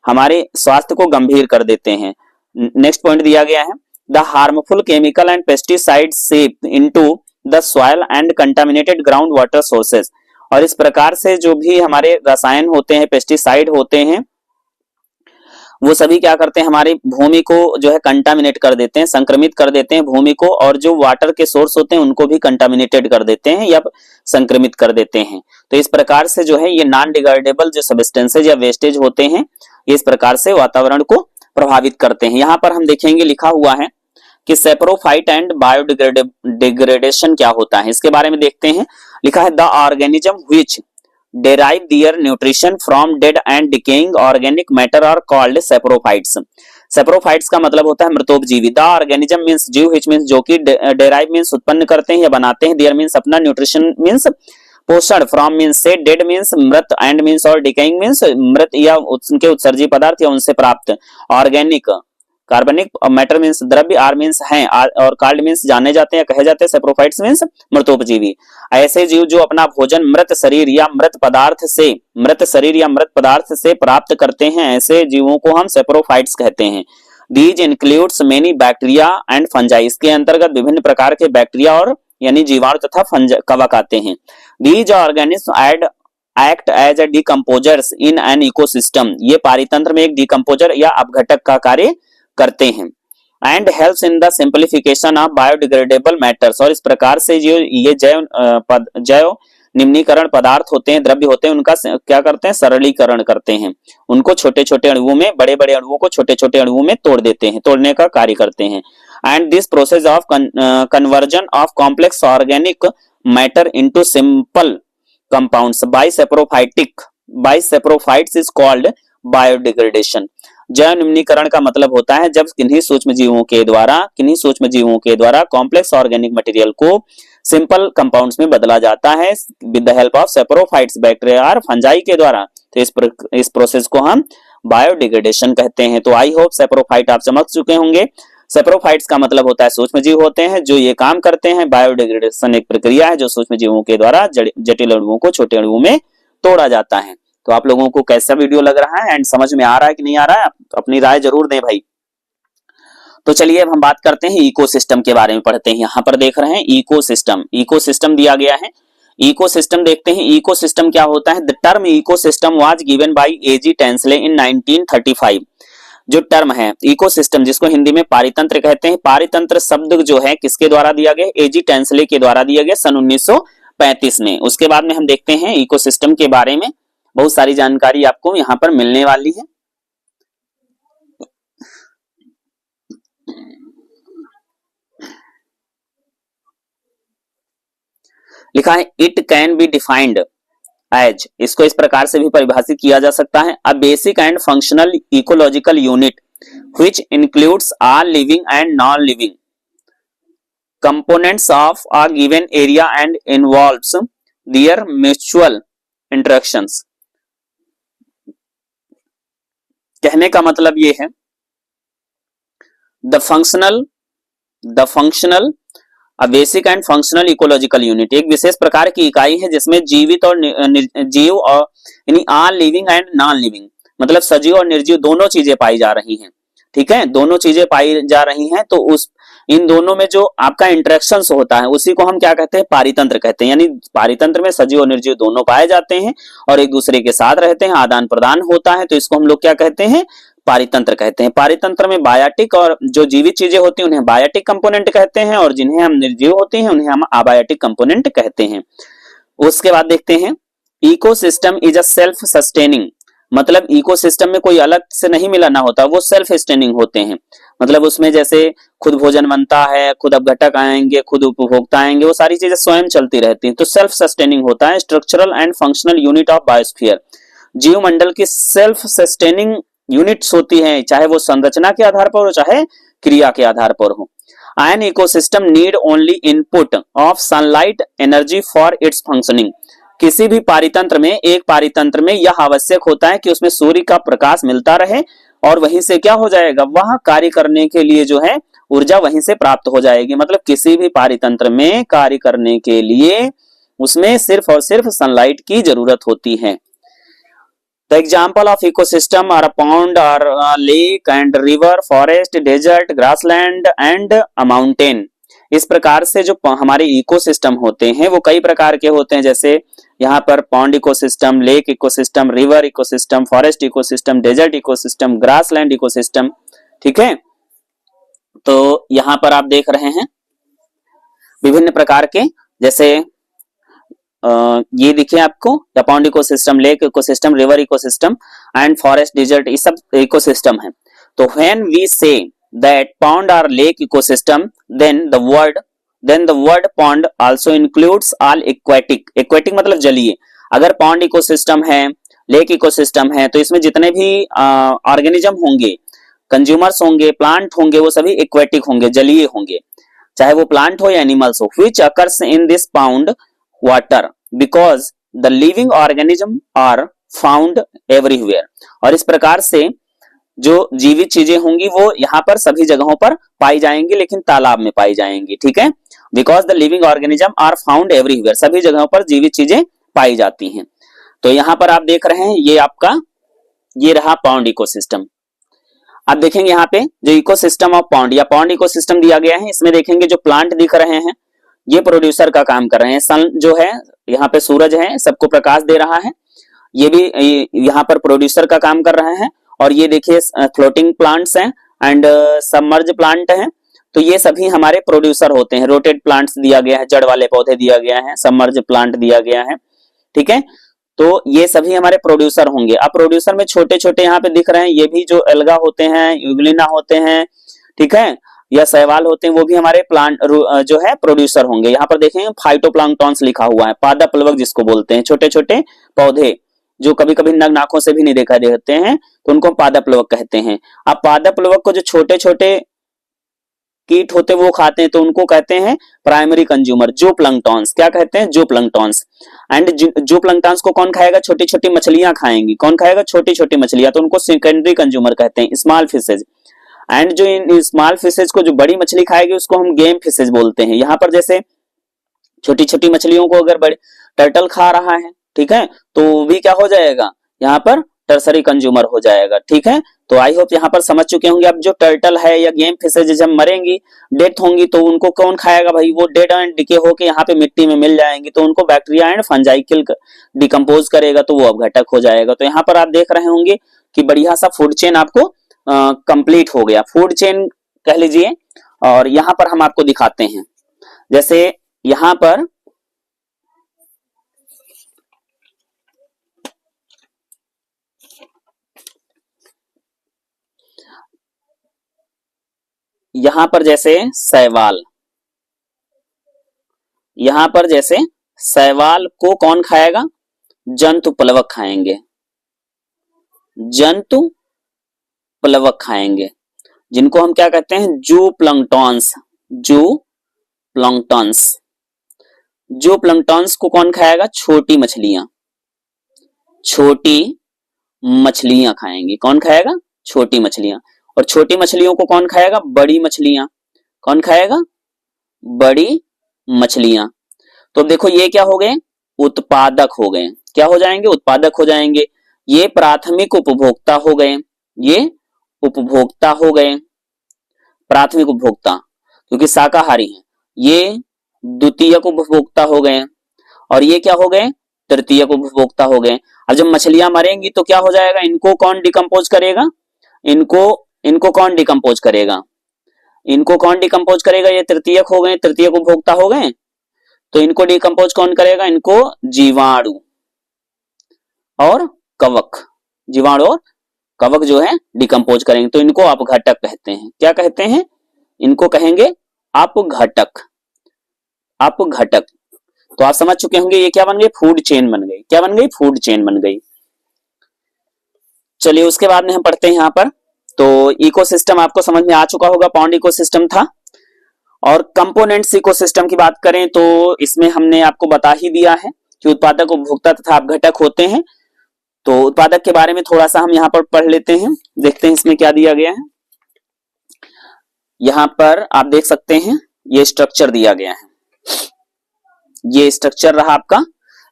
हमारे स्वास्थ्य को गंभीर कर देते हैं। नेक्स्ट पॉइंट दिया गया है, the harmful chemical and pesticide seep into the soil and contaminated ground water sources, और इस प्रकार से जो भी हमारे रसायन होते हैं, पेस्टिसाइड होते हैं, वो सभी क्या करते हैं, हमारी भूमि को जो है कंटामिनेट कर देते हैं, संक्रमित कर देते हैं भूमि को, और जो वाटर के सोर्स होते हैं उनको भी कंटामिनेटेड कर देते हैं या संक्रमित कर देते हैं। तो इस प्रकार से जो है ये नॉन डिग्रेडेबल जो सब्सटेंसेज या वेस्टेज होते हैं, इस प्रकार से वातावरण को प्रभावित करते हैं। यहाँ पर हम देखेंगे लिखा हुआ है कि सेप्रोफाइट एंड बायोडिग्रेडेशन क्या होता है, इसके बारे में देखते हैं। लिखा है, the organism which derive their nutrition from dead and decaying organic matter are called saprophytes. saprophytes का मतलब होता है मृतोपजीवी। द ऑर्गेनिज्म मींस जीव, which means जो कि derive मींस उत्पन्न करते हैं या बनाते हैं, their मींस अपना, nutrition मींस पोषण, फ्रॉम मींस से, डेड मींस मृत, एंड मींस और डिकेइंग मींस मृत या उनके उत्सर्जी पदार्थ या उनसे प्राप्त, ऑर्गेनिक कार्बनिक, मैटर मींस द्रव्य, आर मींस हैं, और कॉल्ड मींस जाने जाते हैं, कहे जाते हैं, सेप्रोफाइट्स मींस मृतोपजीवी। ऐसे जीव जो अपना भोजन मृत शरीर या मृत पदार्थ से प्राप्त करते हैं, ऐसे जीवों को हम सेप्रोफाइट्स कहते हैं। These includes many bacteria and fungi, इसके अंतर्गत विभिन्न प्रकार के बैक्टीरिया और यानी जीवाणु तथा कवक आते हैं। These organism act as a decomposers in an ecosystem, ये पारितंत्र में एक डिकम्पोजर या अपघटक का कार्य करते हैं। And helps in the simplification of biodegradable matters, और इस प्रकार से जो ये जैव निम्नीकरण पदार्थ होते हैं, द्रव्य होते हैं, उनका क्या करते हैं, सरलीकरण करते हैं, उनको छोटे छोटे अणुओं में, बड़े बड़े अणुओं को छोटे छोटे अणुओं में तोड़ देते हैं, तोड़ने का कार्य करते हैं। And this process of conversion of complex organic matter into simple compounds by saprophytes is called biodegradation। जैव निम्नीकरण का मतलब होता है जब किन्हीं सूक्ष्म जीवों के द्वारा कॉम्प्लेक्स ऑर्गेनिक मटेरियल को सिंपल कंपाउंड्स में बदला जाता है with the help of saprophytes, bacteria और फंजाई के द्वारा। तो इस प्रोसेस को हम बायोडिग्रेडेशन कहते हैं। तो आई होप सेप्रोफाइट आप समझ चुके होंगे। सेप्रोफाइट्स का मतलब होता है सूक्ष्म जीव होते हैं जो ये काम करते हैं। बायोडिग्रेडेशन एक प्रक्रिया है जो सूक्ष्म जीवों के द्वारा जटिल अणुओं को छोटे अणुओं में तोड़ा जाता है। तो आप लोगों को कैसा वीडियो लग रहा है एंड समझ में आ रहा है कि नहीं आ रहा है, अपनी राय जरूर दें भाई। तो चलिए अब हम बात करते हैं इकोसिस्टम के बारे में पढ़ते हैं। यहाँ पर देख रहे हैं इकोसिस्टम दिया गया है। इकोसिस्टम देखते हैं, इकोसिस्टम क्या होता है। The term ecosystem was given by AG Tansley in 1935। जो टर्म है इकोसिस्टम, जिसको हिंदी में पारितंत्र कहते हैं, पारितंत्र शब्द जो है किसके द्वारा दिया गया, एजी टेंसले के द्वारा दिया गया सन 1935 में। उसके बाद में हम देखते हैं इकोसिस्टम के बारे में बहुत सारी जानकारी आपको यहाँ पर मिलने वाली है। लिखा है it can be defined as, इसको इस प्रकार से भी परिभाषित किया जा सकता है, a basic and functional ecological unit which includes all living and non living components of a given area and involves there mutual interactions. कहने का मतलब ये है the functional a basic and functional ecological unit एक विशेष प्रकार की इकाई है जिसमें जीवित और जीव और यानी all living and non living मतलब सजीव और निर्जीव दोनों चीजें पाई जा रही हैं। ठीक है, दोनों चीजें पाई जा रही हैं। तो इन दोनों में जो आपका इंटरेक्शन होता है उसी को हम क्या कहते हैं, पारितंत्र कहते हैं। यानी पारितंत्र में सजीव और निर्जीव दोनों पाए जाते हैं और एक दूसरे के साथ रहते हैं, आदान प्रदान होता है। तो इसको हम लोग क्या कहते हैं, पारितंत्र कहते हैं। पारितंत्र में बायोटिक और जो जीवित चीजें होती हैं उन्हें बायोटिक कंपोनेंट कहते हैं और जिन्हें हम निर्जीव होते हैं उन्हें हम अबायोटिक कंपोनेंट कहते हैं। उसके बाद देखते हैं ecosystem is a self sustaining, मतलब इकोसिस्टम में कोई अलग से नहीं मिलाना होता, वो सेल्फ सस्टेनिंग होते हैं। मतलब उसमें जैसे खुद भोजन बनता है, खुद अपघटक आएंगे, खुद उपभोक्ता आएंगे, वो सारी चीजें स्वयं चलती रहती हैं। तो सेल्फ सस्टेनिंग होता है। Structural and functional unit of biosphere, जीव मंडल की सेल्फ सस्टेनिंग यूनिट्स होती हैं, चाहे वो संरचना के आधार पर हो चाहे क्रिया के आधार पर हो। An ecosystem need only input of sunlight energy for its functioning, किसी भी पारितंत्र में, एक पारितंत्र में यह आवश्यक होता है कि उसमें सूर्य का प्रकाश मिलता रहे और वहीं से क्या हो जाएगा, वह कार्य करने के लिए जो है ऊर्जा वहीं से प्राप्त हो जाएगी। मतलब किसी भी पारितंत्र में कार्य करने के लिए उसमें सिर्फ और सिर्फ सनलाइट की जरूरत होती है। The example of ecosystem are a pond or a lake and river, forest, desert, grassland and a mountain। इस प्रकार से जो हमारे इकोसिस्टम होते हैं वो कई प्रकार के होते हैं, जैसे यहाँ पर pond ecosystem, lake ecosystem, river ecosystem, forest ecosystem, desert ecosystem, grassland ecosystem. ठीक है, तो यहाँ पर आप देख रहे हैं विभिन्न प्रकार के, जैसे ये दिखे आपको pond ecosystem, lake ecosystem, river ecosystem and forest, desert, ये सब इकोसिस्टम है। तो when we say that pond और lake ecosystem then the word pond also includes all aquatic मतलब जलीय। अगर पॉन्ड इकोसिस्टम है, लेक इकोसिस्टम है, तो इसमें जितने भी ऑर्गेनिज्म होंगे, कंज्यूमर्स होंगे, प्लांट होंगे, वो सभी एक्वेटिक होंगे, जलीय होंगे, चाहे वो प्लांट हो या एनिमल्स हो। which occurs in this pond water because the living organism are found everywhere। और इस प्रकार से जो जीवित चीजें होंगी वो यहाँ पर सभी जगहों पर पाई जाएंगी, लेकिन तालाब में पाई जाएंगी। ठीक है, because the living organism are found everywhere, सभी जगहों पर जीवित चीजें पाई जाती हैं। तो यहाँ पर आप देख रहे हैं ये आपका ये रहा पॉन्ड इकोसिस्टम। आप देखेंगे यहाँ पे जो इकोसिस्टम ऑफ पॉन्ड या पॉन्ड इकोसिस्टम दिया गया है, इसमें देखेंगे जो प्लांट दिख रहे हैं ये प्रोड्यूसर का काम कर रहे हैं। सन जो है यहाँ पे सूरज है, सबको प्रकाश दे रहा है, ये भी यहाँ पर प्रोड्यूसर का काम कर रहे हैं। और ये देखिए फ्लोटिंग प्लांट्स हैं एंड सबमर्ज प्लांट हैं, तो ये सभी हमारे प्रोड्यूसर होते हैं। रोटेड प्लांट्स दिया गया है, जड़ वाले पौधे दिया गया है, सबमर्ज प्लांट दिया गया है। ठीक है, तो ये सभी हमारे प्रोड्यूसर होंगे। अब प्रोड्यूसर में छोटे छोटे यहाँ पे दिख रहे हैं, ये भी जो एल्गा होते हैं, यूग्लिना होते हैं। ठीक है, या शैवाल होते हैं वो भी हमारे प्लांट जो है प्रोड्यूसर होंगे। यहाँ पर देखेंगे फाइटोप्लैंक्टन्स लिखा हुआ है, पादप प्लवक जिसको बोलते हैं, छोटे छोटे पौधे जो कभी कभी नग्न आंखों से भी नहीं दिखाई देते हैं तो उनको पादप प्लवक कहते हैं। अब पादप प्लवक को जो छोटे छोटे कीट होते हैं वो खाते हैं तो उनको कहते हैं प्राइमरी कंज्यूमर, जो प्लैंक्टन्स। क्या कहते हैं? जो प्लैंक्टन्स। एंड जो प्लैंक्टन्स को कौन खाएगा? छोटी छोटी मछलियां खाएंगी। कौन खाएगा? छोटी छोटी मछलियां, तो उनको सेकेंडरी कंज्यूमर कहते हैं, स्मॉल फिशेज। एंड जो इन स्मॉल फिशेज को जो बड़ी मछली खाएगी उसको हम गेम फिशेज बोलते हैं। यहाँ पर जैसे छोटी छोटी मछलियों को अगर बड़े टर्टल खा रहा है, ठीक है, तो भी क्या हो जाएगा? यहाँ पर टर्सरी कंज्यूमर हो जाएगा। ठीक है, तो आई होप यहाँ पर समझ चुके होंगे। अब जो टर्टल है या गेम फिशेज जब मरेंगी, डेथ होंगी, तो उनको कौन खाएगा भाई? वो डेड एंड डिके होके यहाँ पे मिट्टी में मिल जाएंगी, तो उनको bacteria and fungi kill decompose करेगा, तो वो अपघटक हो जाएगा। तो यहाँ पर आप देख रहे होंगे कि बढ़िया सा फूड चेन आपको कंप्लीट हो गया, फूड चेन कह लीजिए। और यहाँ पर हम आपको दिखाते हैं, जैसे यहाँ पर जैसे शैवाल, यहाँ पर जैसे शैवाल को कौन खाएगा? जंतु प्लवक खाएंगे, जंतु प्लवक खाएंगे, जिनको हम क्या कहते हैं? जू प्लैंक्टन्स। जू प्लैंक्टन्स। जो प्लैंक्टन्स को कौन खाएगा? छोटी मछलियां, छोटी मछलियां खाएंगी। कौन खाएगा? छोटी मछलियां। और छोटी मछलियों को कौन खाएगा? बड़ी मछलियां। कौन खाएगा? बड़ी मछलियां। तो देखो ये क्या हो गए? उत्पादक हो गए। क्या हो जाएंगे? उत्पादक हो जाएंगे। ये प्राथमिक उपभोक्ता हो गए, ये उपभोक्ता हो गए, प्राथमिक उपभोक्ता क्योंकि शाकाहारी हैं। ये द्वितीयक उपभोक्ता हो गए और ये क्या हो गए? तृतीयक उपभोक्ता हो गए। अब जब मछलियां मरेंगी तो क्या हो जाएगा? इनको कौन डिकम्पोज करेगा? इनको कौन डिकम्पोज करेगा? इनको कौन डिकम्पोज करेगा? ये तृतीयक हो गए, तृतीयक उपभोक्ता हो गए, तो इनको डिकम्पोज कौन करेगा? इनको जीवाणु और कवक, जीवाणु और कवक जो है डिकम्पोज करेंगे, तो इनको अपघटक कहते हैं। क्या कहते हैं? इनको कहेंगे अपघटक। अपघटक। तो आप समझ चुके होंगे ये क्या बन गई? फूड चेन बन गई। क्या बन गई? फूड चेन बन गई। चलिए उसके बाद में हम पढ़ते हैं यहाँ पर, तो इकोसिस्टम आपको समझ में आ चुका होगा, पॉन्ड इकोसिस्टम था। और कंपोनेंट्स इकोसिस्टम की बात करें तो इसमें हमने आपको बता ही दिया है कि उत्पादक, उपभोक्ता तथा अपघटक होते हैं। तो उत्पादक के बारे में थोड़ा सा हम यहाँ पर पढ़ लेते हैं, देखते हैं इसमें क्या दिया गया है। यहाँ पर आप देख सकते हैं ये स्ट्रक्चर दिया गया है, ये स्ट्रक्चर रहा आपका।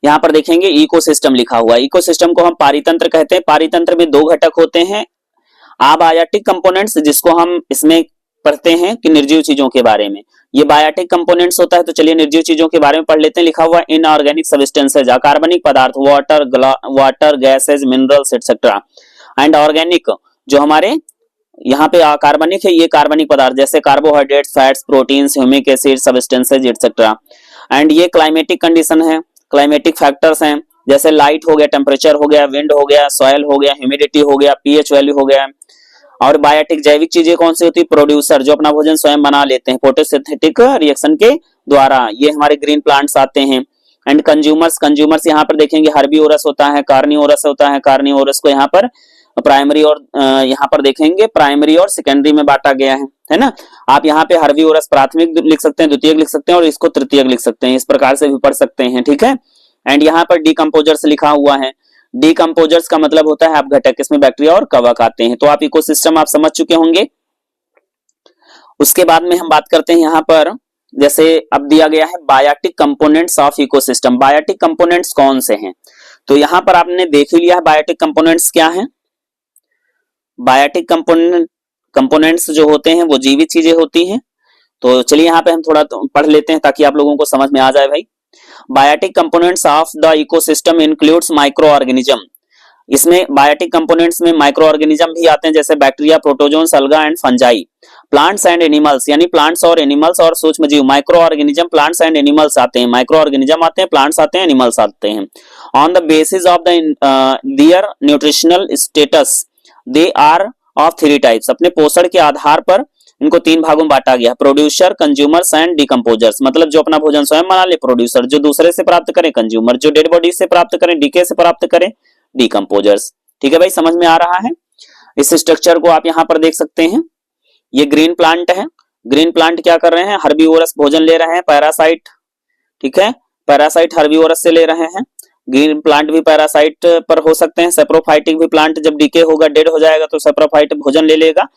यहाँ पर देखेंगे इकोसिस्टम लिखा हुआ है। इकोसिस्टम को हम पारितंत्र कहते हैं। पारितंत्र में दो घटक होते हैं, अबायोटिक कंपोनेंट्स जिसको हम इसमें पढ़ते हैं कि निर्जीव चीजों के बारे में, ये बायोटिक कंपोनेंट्स होता है। तो चलिए निर्जीव चीजों के बारे में पढ़ लेते हैं। लिखा हुआ इनऑर्गेनिक सब्सटेंसेज, अकार्बनिक पदार्थ, water gases, minerals etcetera. And organic जो हमारे यहाँ पे कार्बनिक है, ये कार्बनिक पदार्थ जैसे carbohydrates, fats, proteins, humic acid, substances etcetera. And ये क्लाइमेटिक कंडीशन है, क्लाइमेटिक फैक्टर्स हैं, जैसे लाइट हो गया, टेम्परेचर हो गया, विंड हो गया, सॉइल हो गया, ह्यूमिडिटी हो गया, पीएच वैल्यू हो गया। और बायोटिक जैविक चीजें कौन सी होती है? प्रोड्यूसर जो अपना भोजन स्वयं बना लेते हैं फोटोसिंथेटिक रिएक्शन के द्वारा, ये हमारे ग्रीन प्लांट्स आते हैं। एंड कंज्यूमर्स, कंज्यूमर्स यहाँ पर देखेंगे हर्बीवोरस होता है, कार्निवोरस होता है। कार्निवोरस को यहाँ पर प्राइमरी और यहाँ पर देखेंगे प्राइमरी और सेकेंडरी में बांटा गया है ना। आप यहाँ पे हर्बीवोरस प्राथमिक लिख सकते हैं, द्वितीयक लिख सकते हैं और इसको तृतीयक लिख सकते हैं, इस प्रकार से भी पढ़ सकते हैं। ठीक है। एंड यहाँ पर डिकम्पोजर्स लिखा हुआ है। डिकम्पोजर्स का मतलब होता है अपघटक, इसमें बैक्टीरिया और कवक आते हैं। तो आप इकोसिस्टम आप समझ चुके होंगे। उसके बाद में हम बात करते हैं यहाँ पर, जैसे अब दिया गया है biotic components of ecosystem. Biotic components कौन से हैं? तो यहाँ पर आपने देख ही लिया है बायोटिक कंपोनेंट्स क्या हैं। बायोटिक कंपोनेंट्स जो होते हैं वो जीवित चीजें होती हैं। तो चलिए यहाँ पे हम थोड़ा पढ़ लेते हैं ताकि आप लोगों को समझ में आ जाए भाई। Biotic components of the ecosystem includes microorganism. इसमें बायोटिक कंपोनेंट्स में माइक्रो ऑर्गेनिज्म भी आते हैं, जैसे bacteria, protozoans, algae and fungi. Plants and animals, यानी प्लांट्स और एनिमल्स और सूक्ष्म जीव। Microorganism, plants and animals आते हैं, माइक्रो ऑर्गेनिज्म आते हैं, प्लांट्स आते हैं, एनिमल्स आते हैं। On the basis of the their nutritional status they are of three types. अपने पोषण के आधार पर इनको तीन भागों में बांटा गया, प्रोड्यूसर, कंज्यूमर्स एंड डिकम्पोजर्स। मतलब जो अपना भोजन स्वयं बना ले प्रोड्यूसर, जो दूसरे से प्राप्त करें कंज्यूमर, जो डेड बॉडी से प्राप्त करें, डीके से प्राप्त करें डिकम्पोजर्स। ठीक है भाई, समझ में आ रहा है। इस स्ट्रक्चर को आप यहाँ पर देख सकते हैं। ये ग्रीन प्लांट है। ग्रीन प्लांट क्या कर रहे हैं, हर्बीवोरस भोजन ले रहे हैं, पैरासाइट, ठीक है, पैरासाइट हर्बीवोरस से ले रहे हैं। ग्रीन प्लांट भी पैरासाइट पर हो सकते हैं, सेप्रोफाइटिक भी प्लांट जब डीके होगा, डेड हो जाएगा तो सेप्रोफाइट भोजन ले लेगा,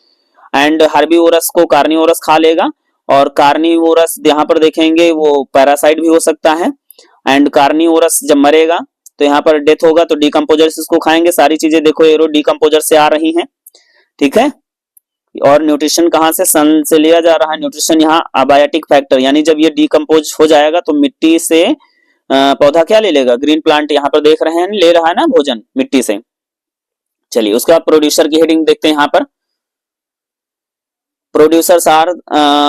एंड हर्बीवोरस को कार्निवोरस खा लेगा। और कार्निवोरस यहाँ पर देखेंगे वो पैरासाइट भी हो सकता है, एंड कार्निवोरस जब मरेगा तो यहाँ पर डेथ होगा तो डिकम्पोजर्स इसको खाएंगे। सारी चीजें देखो एरो डिकम्पोजर से आ रही हैं, ठीक है। और न्यूट्रिशन कहाँ से, सन से लिया जा रहा है न्यूट्रिशन, यहाँ अबायोटिक फैक्टर, यानी जब ये डिकम्पोज हो जाएगा तो मिट्टी से पौधा क्या ले लेगा, ग्रीन प्लांट यहाँ पर देख रहे हैं ले रहा है ना भोजन मिट्टी से। चलिए उसके बाद प्रोड्यूसर की हेडिंग देखते हैं यहाँ पर। Producers are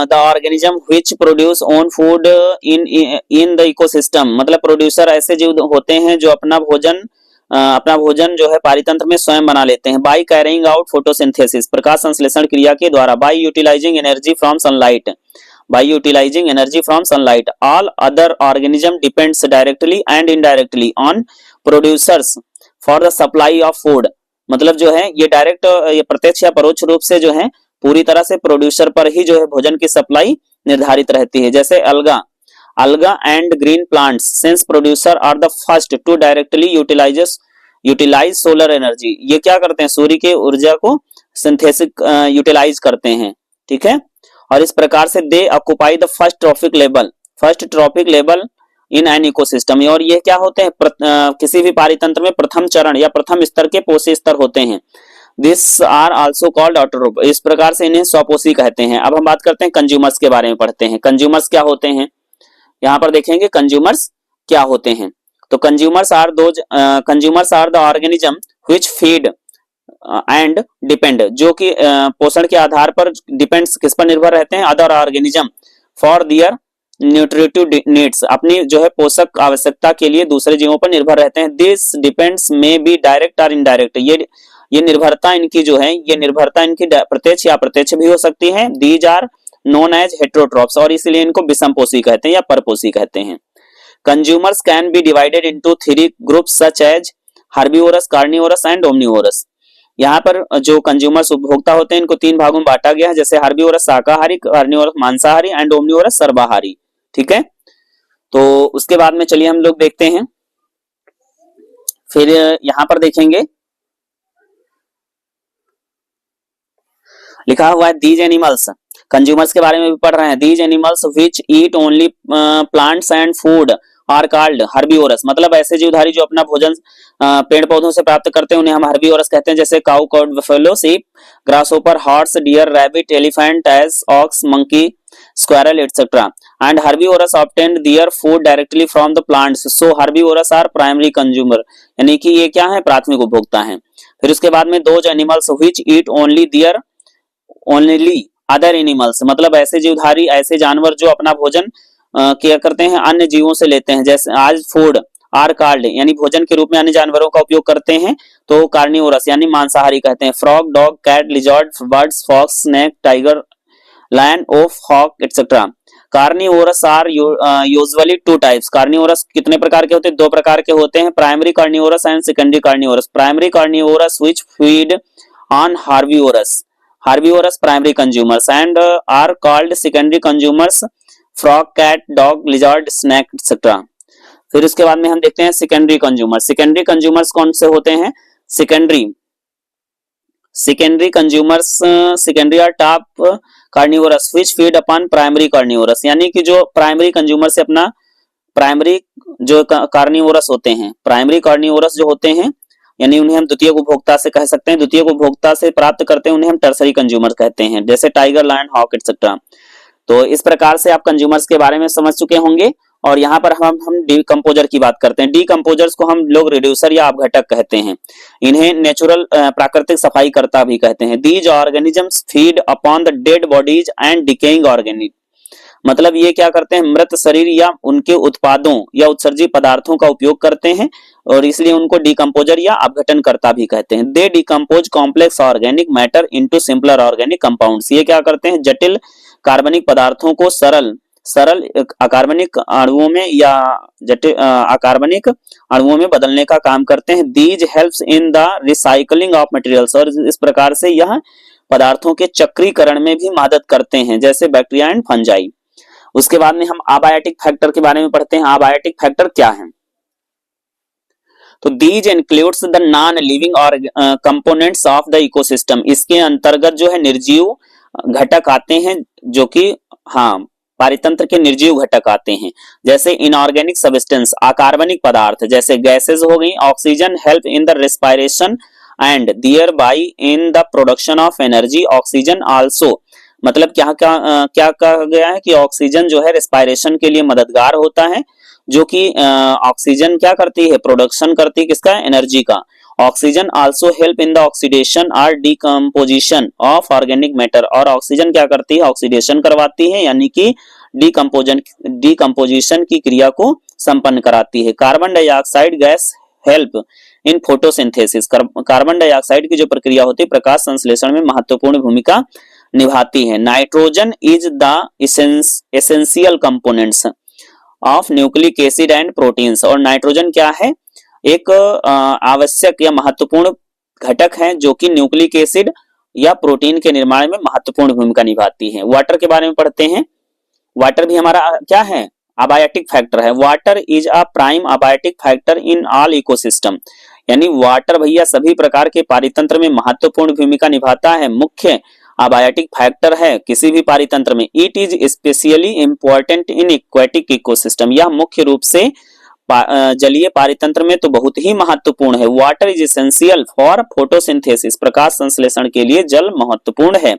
the organism which produce own food in the ecosystem। मतलब प्रोड्यूसर ऐसे जीव होते हैं जो अपना भोजन जो है पारितंत्र में स्वयं बना लेते हैं। बाई कैरिंग आउट फोटोसिंथेसिस, प्रकाश संश्लेषण क्रिया के द्वारा। By utilizing energy from sunlight, by utilizing energy from sunlight. All other organism depends directly and indirectly on producers for the supply of food. मतलब जो है ये डायरेक्ट, ये प्रत्यक्ष या परोक्ष रूप से जो है पूरी तरह से प्रोड्यूसर पर ही जो है भोजन की सप्लाई निर्धारित रहती है। जैसे alga and green plants, since producer are the first to directly utilize solar energy। ये क्या करते हैं, सूर्य की ऊर्जा को सिंथेसिक यूटिलाइज करते हैं, ठीक है। और इस प्रकार से they occupy the first trophic level in an ecosystem. और ये क्या होते हैं, किसी भी पारितंत्र में प्रथम चरण या प्रथम स्तर के पोषी स्तर होते हैं। This are also called autotroph, इस प्रकार से इन्हें स्वपोषी कहते हैं। अब हम बात करते हैं कंज्यूमर्स के बारे में, पढ़ते हैं कंज्यूमर्स क्या होते हैं। यहाँ पर देखेंगे कंज्यूमर्स क्या होते हैं। तो consumers are the organism which feed and depend, जो कि पोषण के आधार पर डिपेंड्स, किस पर निर्भर रहते हैं, other organism for their nutritive needs, अपनी जो है पोषक आवश्यकता के लिए दूसरे जीवों पर निर्भर रहते हैं। This depends may be direct और इनडायरेक्ट, ये निर्भरता इनकी जो है, ये निर्भरता इनकी प्रत्यक्ष या अप्रत्यक्ष भी हो सकती है। These are known as heterotrophs, और इसलिए इनको विषमपोषी कहते हैं या परपोषी कहते हैं। Consumers can be divided into 3 groups such as herbivorous, carnivorous and omnivorous. यहाँ पर जो कंज्यूमर्स उपभोक्ता होते हैं इनको 3 भागों में बांटा गया है, जैसे हर्बीवोरस शाकाहारी, कार्निवोरस मांसाहारी एंड ओमनिवोरस सर्वाहारी, ठीक है। तो उसके बाद में चलिए हम लोग देखते हैं, फिर यहाँ पर देखेंगे लिखा हुआ है दीज एनिमल्स, कंज्यूमर्स के बारे में भी पढ़ रहे हैं। These animals which eat only plants and food are called herbivorous. मतलब ऐसे जीवधारी जो अपना भोजन पेड़ पौधों से प्राप्त करते हैं उन्हें हम हर्बीवोरस कहते हैं, जैसे cow, cod, buffalo, sheep, grasshopper, horse, deer, rabbit, elephant, ass, ox, monkey, squirrel etcetera. And herbivores obtain their food directly from the plants, so herbivores are primary consumer, यानी कि ये क्या है, प्राथमिक उपभोक्ता है। फिर उसके बाद में those animals which eat only other animals, मतलब ऐसे जीवधारी, ऐसे जानवर जो अपना भोजन क्या करते हैं, अन्य जीवों से लेते हैं, जैसे आज फूड आर कॉल्ड, यानी भोजन के रूप में अन्य जानवरों का उपयोग करते हैं तो कार्निवोरस यानी मांसाहारी कहते हैं। Frog, dog, cat, lizard, birds, fox, snake, tiger, lion, ओफ, hawk etcetera. Carnivorous are usually 2 types. Carnivorous कितने प्रकार के होते हैं, 2 प्रकार के होते हैं, primary carnivorous and secondary carnivorous. Primary carnivorous which feed on Herbivorous primary consumers and are called secondary consumers, frog, cat, dog, lizard, snake etc. फिर उसके बाद में हम देखते हैं सेकेंडरी कंज्यूमर्स। सेकेंडरी कंज्यूमर्स कौन से होते हैं, secondary consumers, secondary or top carnivorous which feed upon primary carnivorous, यानी कि जो प्राइमरी कंज्यूमर से अपना प्राइमरी जो कार्निवोरस होते हैं, प्राइमरी कार्निवोरस जो होते हैं यानी उन्हें हम द्वितीय उपभोक्ता से कह सकते हैं, द्वितीय उपभोक्ता से प्राप्त करते हैं उन्हें हम टर्सरी कंज्यूमर कहते हैं, जैसे टाइगर, लायन, हॉक एटसेट्रा। तो इस प्रकार से आप कंज्यूमर्स के बारे में समझ चुके होंगे। और यहाँ पर हम डिकम्पोजर की बात करते हैं। डिकम्पोजर्स को हम लोग रिड्यूसर या अपघटक कहते हैं, इन्हें नेचुरल प्राकृतिक सफाई करता भी कहते हैं। These organisms feed upon the dead bodies and decaying organic, मतलब ये क्या करते हैं, मृत शरीर या उनके उत्पादों या उत्सर्जित पदार्थों का उपयोग करते हैं और इसलिए उनको डिकम्पोजर या अपघटनकर्ता भी कहते हैं। दे decompose complex organic matter into simpler organic compounds. ये क्या करते हैं, जटिल कार्बनिक पदार्थों को सरल सरल अकार्बनिक अणुओं में या जटिल अकार्बनिक अणुओं में बदलने का काम करते हैं। These helps in the recycling of materials, और इस प्रकार से यह पदार्थों के चक्रीकरण में भी मदद करते हैं, जैसे बैक्टीरिया एंड फंजाई। उसके बाद में हम अबायोटिक फैक्टर के बारे में पढ़ते हैं। अबायोटिक फैक्टर क्या है, तो these includes the non living और कंपोनेंट्स ऑफ द इकोसिस्टम। इसके अंतर्गत जो है निर्जीव घटक आते हैं, जो कि हाँ पारितंत्र के निर्जीव घटक आते हैं, जैसे इनऑर्गेनिक सब्सटेंस अकार्बनिक पदार्थ, जैसे गैसेस हो गई। Oxygen help in the respiration and thereby in the production of energy. Oxygen also, मतलब क्या क्या कहा गया है कि ऑक्सीजन जो है रेस्पिरेशन के लिए मददगार होता है, जो कि ऑक्सीजन क्या करती है, प्रोडक्शन करती है किसका, एनर्जी का। Oxygen also help in the oxidation और डिकम्पोजिशन ऑफ ऑर्गेनिक मैटर, और ऑक्सीजन क्या करती है, ऑक्सीडेशन करवाती है, यानी कि डिकम्पोजिशन की क्रिया को संपन्न कराती है। Carbon dioxide gas help in photosynthesis. Carbon dioxide की जो प्रक्रिया होती है प्रकाश संश्लेषण में महत्वपूर्ण भूमिका निभाती है। Nitrogen is the essential components of nucleic acid and proteins, और नाइट्रोजन क्या है, एक आवश्यक या महत्वपूर्ण घटक है जो कि न्यूक्लिक एसिड या प्रोटीन के निर्माण में महत्वपूर्ण भूमिका निभाती है। वाटर के बारे में पढ़ते हैं। वाटर भी हमारा क्या है, अबायोटिक फैक्टर है। Water is a prime abiotic factor in all ecosystem, यानी वाटर भैया सभी प्रकार के पारितंत्र में महत्वपूर्ण भूमिका निभाता है, मुख्य अबायोटिक फैक्टर है किसी भी पारितंत्र में। It is specially important in aquatic ecosystem, यह मुख्य रूप से जलीय पारितंत्र में तो बहुत ही महत्वपूर्ण है। Water is essential for photosynthesis, प्रकाश संश्लेषण के लिए जल महत्वपूर्ण है।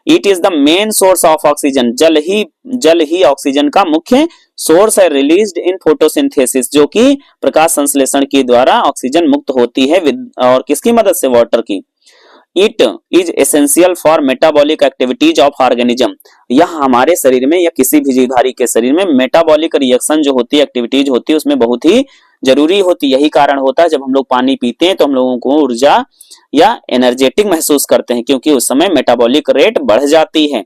It is the main source of oxygen, जल ही ऑक्सीजन का मुख्य सोर्स है। रिलीज्ड इन फोटोसिंथेसिस, जो कि प्रकाश संश्लेषण के द्वारा ऑक्सीजन मुक्त होती है, और किसकी मदद से, वाटर की। It is essential for metabolic activities of organism, यह हमारे शरीर में या किसी भी जीवधारी के शरीर में मेटाबॉलिक रिएक्शन जो होती है, एक्टिविटीज होती है, उसमें बहुत ही जरूरी होती है। यही कारण होता है जब हम लोग पानी पीते हैं तो हम लोगों को ऊर्जा या एनर्जेटिक महसूस करते हैं, क्योंकि उस समय मेटाबॉलिक रेट बढ़ जाती है।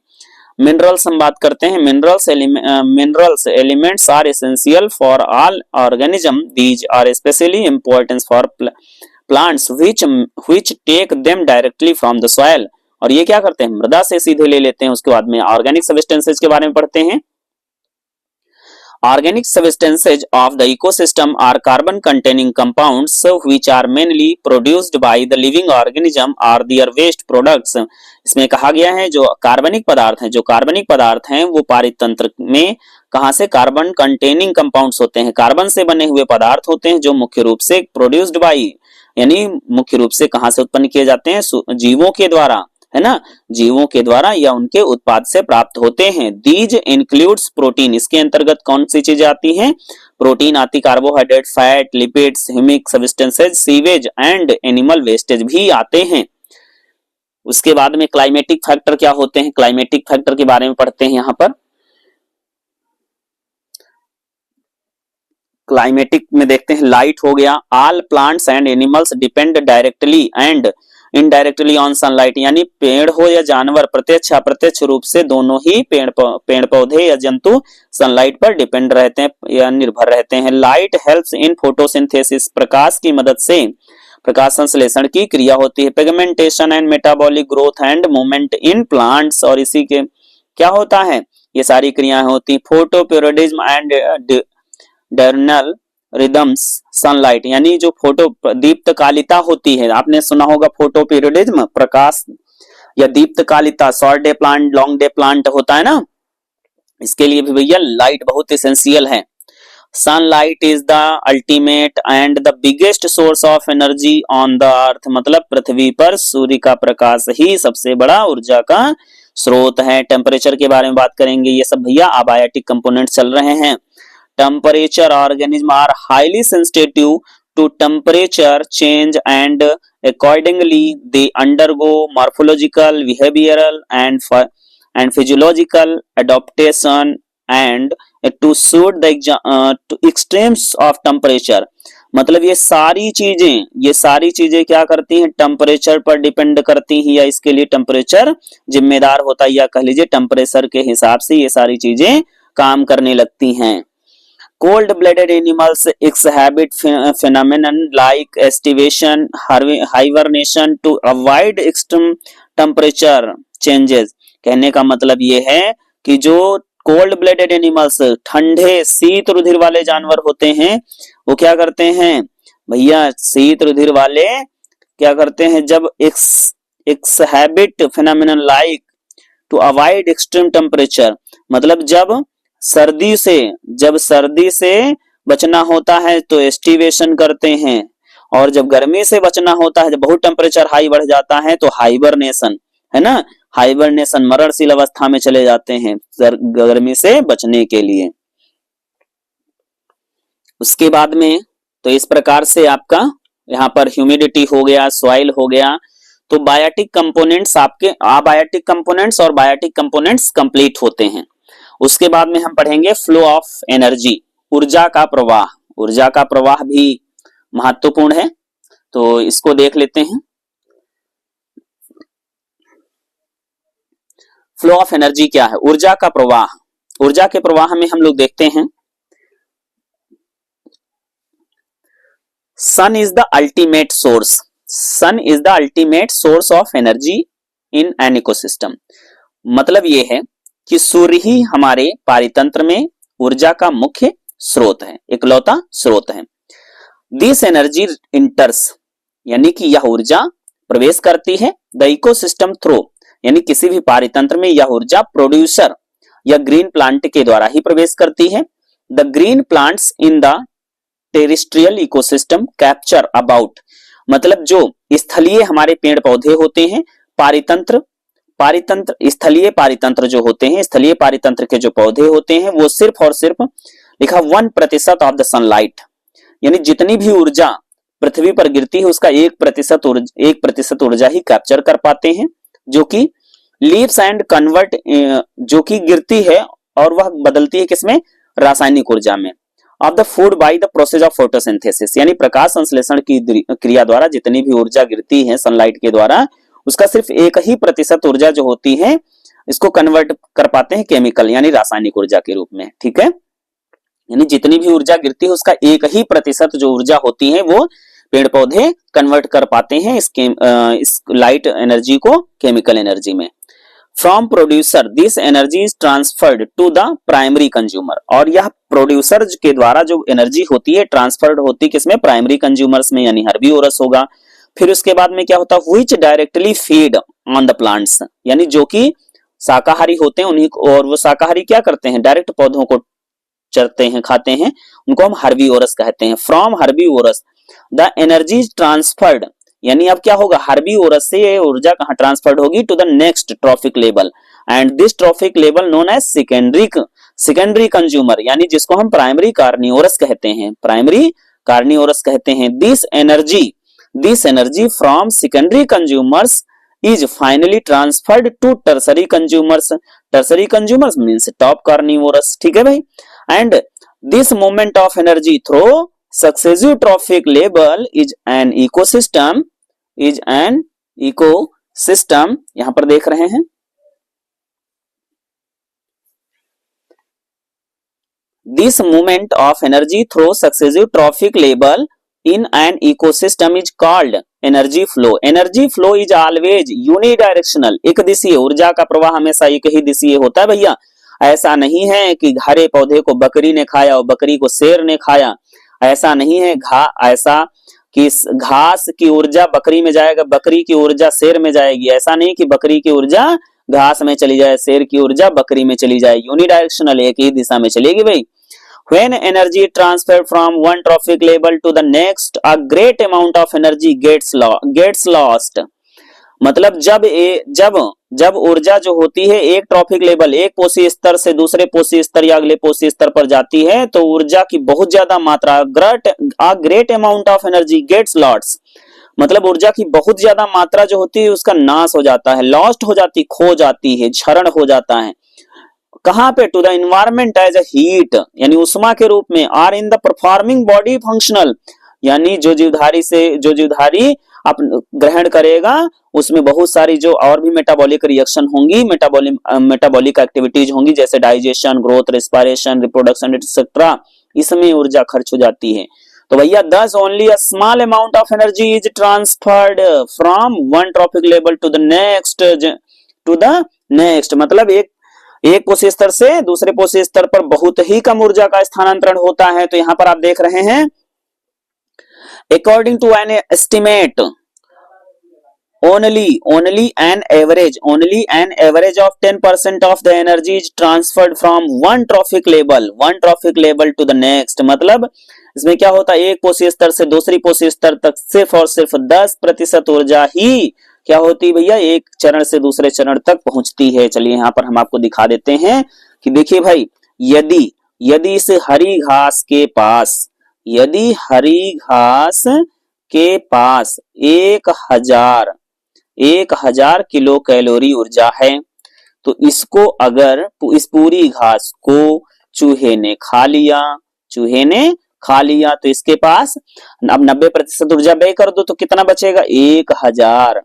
मिनरल्स हम बात करते हैं। Minerals elements are essential for all organism. These are specially important for plants which take them directly from the soil, और ये क्या करते हैं, मृदा से सीधे ले लेते हैं। उसके बाद में ऑर्गेनिक सब्सटेंसेज के बारे में पढ़ते हैं। Organic substances of the ecosystem are carbon containing compounds which are mainly produced by the living organism or their waste products। इसमें कहा गया है जो कार्बनिक पदार्थ हैं, जो कार्बनिक पदार्थ हैं वो पारितंत्र में कहां से, कार्बन कंटेनिंग कंपाउंड्स होते हैं, कार्बन से बने हुए पदार्थ होते हैं, जो मुख्य रूप से प्रोड्यूस्ड बाई, यानी मुख्य रूप से कहां से उत्पन्न किए जाते हैं, जीवों के द्वारा, है ना, जीवों के द्वारा या उनके उत्पाद से प्राप्त होते हैं। दीज इंक्लूड्स प्रोटीन, इसके अंतर्गत कौन सी चीजें आती हैं, प्रोटीन आती, carbohydrate, fat, lipids, humic substances, sewage and animal wastage भी आते हैं। उसके बाद में क्लाइमेटिक फैक्टर क्या होते हैं, क्लाइमेटिक फैक्टर के बारे में पढ़ते हैं। यहाँ पर क्लाइमेटिक में देखते हैं, लाइट हो गया। All plants and animals depend directly and indirectly on sunlight, यानी पेड़ हो या जानवर, प्रत्यक्ष अप्रत्यक्ष रूप से दोनों ही पेड़ पौधे या जंतु सनलाइट पर डिपेंड रहते हैं या निर्भर रहते हैं। लाइट हेल्प्स इन फोटोसिंथेसिस, प्रकाश की मदद से प्रकाश संश्लेषण की क्रिया होती है। Pigmentation and metabolic growth and movement in plants, और इसी के क्या होता है, ये सारी क्रियाएं होती। Photoperiodism and diurnal rhythms sunlight, यानी जो फोटो दीप्तकालिता होती है, आपने सुना होगा फोटोपीरियडिज्म, प्रकाश या दीप्तकालिता, short day plant, long day plant होता है ना, इसके लिए भी भैया लाइट बहुत एसेंशियल है। Sunlight is the ultimate and the biggest source of energy on the अर्थ, मतलब पृथ्वी पर सूर्य का प्रकाश ही सबसे बड़ा ऊर्जा का स्रोत है। टेम्परेचर के बारे में बात करेंगे, ये सब भैया अबायोटिक कंपोनेंट चल रहे हैं। Temperature organisms are highly sensitive to temperature change and accordingly they undergo morphological, behavioral and physiological adaptation and to suit the to extremes of temperature। मतलब ये सारी चीजें क्या करती हैं, टेम्परेचर पर डिपेंड करती हैं, या इसके लिए टेम्परेचर जिम्मेदार होता है, या कह लीजिए टेम्परेचर के हिसाब से ये सारी चीजें काम करने लगती हैं। Cold blooded animals exhibit phenomenon like estivation, hibernation to avoid extreme temperature changes। कहने का मतलब ये है कि जो कोल्ड ब्लडेड एनिमल्स, ठंडे शीत रुधिर वाले जानवर होते हैं, वो क्या करते हैं भैया, शीत रुधिर वाले क्या करते हैं, जब exhibit phenomenon like to avoid extreme temperature, मतलब जब सर्दी से बचना होता है तो एस्टिवेशन करते हैं, और जब गर्मी से बचना होता है, जब बहुत टेम्परेचर हाई बढ़ जाता है तो हाइबरनेशन, है ना, हाइबरनेशन मरणशील अवस्था में चले जाते हैं गर्मी से बचने के लिए। उसके बाद में तो इस प्रकार से आपका यहाँ पर ह्यूमिडिटी हो गया, सॉइल हो गया, तो बायोटिक कंपोनेंट्स आपके अबायोटिक कंपोनेंट्स और बायोटिक कंपोनेंट्स कंप्लीट होते हैं। उसके बाद में हम पढ़ेंगे फ्लो ऑफ एनर्जी, ऊर्जा का प्रवाह। ऊर्जा का प्रवाह भी महत्वपूर्ण है, तो इसको देख लेते हैं। फ्लो ऑफ एनर्जी क्या है, ऊर्जा का प्रवाह। ऊर्जा के प्रवाह में हम लोग देखते हैं, sun is the ultimate source, sun is the ultimate source of energy in an ecosystem. मतलब ये है कि सूर्य ही हमारे पारितंत्र में ऊर्जा का मुख्य स्रोत है, इकलौता स्रोत है। दिस एनर्जी इंटर्स, यानी कि यह ऊर्जा प्रवेश करती है, द इकोसिस्टम थ्रू, यानी किसी भी पारितंत्र में यह ऊर्जा प्रोड्यूसर या ग्रीन प्लांट के द्वारा ही प्रवेश करती है। The green plants in the terrestrial ecosystem capture about, मतलब जो स्थलीय हमारे पेड़ पौधे होते हैं, स्थलीय पारितंत्र जो होते हैं, स्थलीय पारितंत्र के जो पौधे होते हैं, वो सिर्फ और सिर्फ लिखा 1% ऑफ द सनलाइट, यानी जितनी भी ऊर्जा पृथ्वी पर गिरती है उसका 1% ऊर्जा ही कैप्चर कर पाते हैं, जो कि लीव्स एंड कन्वर्ट, जो कि गिरती है और वह बदलती है किसमें, रासायनिक ऊर्जा में। Of the food by the process of photosynthesis, यानी प्रकाश संश्लेषण की क्रिया द्वारा जितनी भी ऊर्जा गिरती है सनलाइट के द्वारा, उसका सिर्फ 1% ऊर्जा जो होती है इसको कन्वर्ट कर पाते हैं केमिकल, यानी रासायनिक ऊर्जा के रूप में। ठीक है, यानी जितनी भी ऊर्जा गिरती है उसका 1% जो ऊर्जा होती है वो पेड़ पौधे कन्वर्ट कर पाते हैं इस लाइट एनर्जी को केमिकल एनर्जी में। From producer this energy is transferred to the primary consumer, और यह प्रोड्यूसर के द्वारा जो एनर्जी होती है ट्रांसफर्ड होती है किसमें, प्राइमरी कंज्यूमर्स में, यानी हर्बीवोरस होगा। फिर उसके बाद में क्या होता है, which directly feed on the plants, यानी जो कि शाकाहारी होते हैं उन्हीं को, और वो शाकाहारी क्या करते हैं, डायरेक्ट पौधों को चरते हैं, खाते हैं, उनको हम हर्बीवोरस कहते हैं। From herbivorous the energy transferred, यानी अब क्या होगा, हर्बीवोरस से ये ऊर्जा कहां ट्रांसफर्ड होगी, to the next trophic level, and this trophic level known as secondary consumer, यानी जिसको हम प्राइमरी कार्निवोरस कहते हैं, प्राइमरी कार्निवोरस कहते हैं। This energy from secondary consumers is finally transferred to tertiary consumers means top carnivorous। ठीक है भाई, and this movement of energy through successive trophic level is an ecosystem, यहां पर देख रहे हैं, this movement of energy through successive trophic level in an ecosystem is called energy flow। energy flow is always unidirectional, एक दिशीय, ऊर्जा का प्रवाह हमेशा एक ही दिशीय होता है भैया। ऐसा नहीं है कि हरे पौधे को बकरी ने खाया और बकरी को शेर ने खाया, ऐसा नहीं है ऐसा कि घास की ऊर्जा बकरी में जाएगा, बकरी की ऊर्जा शेर में जाएगी, ऐसा नहीं कि बकरी की ऊर्जा घास में चली जाए, शेर की ऊर्जा बकरी में चली जाए, यूनिडायरेक्शनल, एक ही दिशा में चलेगी भाई। When energy transferred from one trophic level to the next, a great amount of energy gets lost। मतलब जब ऊर्जा जो होती है एक ट्रॉफिक लेवल, एक पोषी स्तर से दूसरे पोषी स्तर या अगले पोषी स्तर पर जाती है, तो ऊर्जा की बहुत ज्यादा मात्रा, a great amount of energy gets lost, मतलब ऊर्जा की बहुत ज्यादा मात्रा जो होती है उसका नाश हो जाता है, लॉस्ट हो जाती, खो जाती है, क्षरण हो जाता है। कहां पे, to the environment as a heat, यानी उष्मा के रूप में, or in the performing body functional, यानी जो जीवधारी ग्रहण करेगा उसमें बहुत सारी जो और भी मेटाबॉलिक रिएक्शन होंगी, मेटाबॉलिक एक्टिविटीज होंगी, जैसे digestion, growth, respiration, reproduction etcetera, इसमें ऊर्जा खर्च हो जाती है। तो भैया thus only a small amount of energy is transferred from one trophic level to the next, मतलब एक पोषी स्तर से दूसरे पोषी स्तर पर बहुत ही कम ऊर्जा का स्थानांतरण होता है। तो यहां पर आप देख रहे हैं, according to an estimate only an average of 10% of the energy is transferred from one trophic level to the next, मतलब इसमें क्या होता है, एक पोषी स्तर से दूसरी पोषी स्तर तक सिर्फ और सिर्फ 10% ऊर्जा ही क्या होती भैया, एक चरण से दूसरे चरण तक पहुंचती है। चलिए यहां पर हम आपको दिखा देते हैं कि देखिए भाई, यदि इस हरी घास के पास 1000 किलो कैलोरी ऊर्जा है, तो इसको अगर इस पूरी घास को चूहे ने खा लिया तो इसके पास अब 90% ऊर्जा व्यय कर दो तो कितना बचेगा, 1000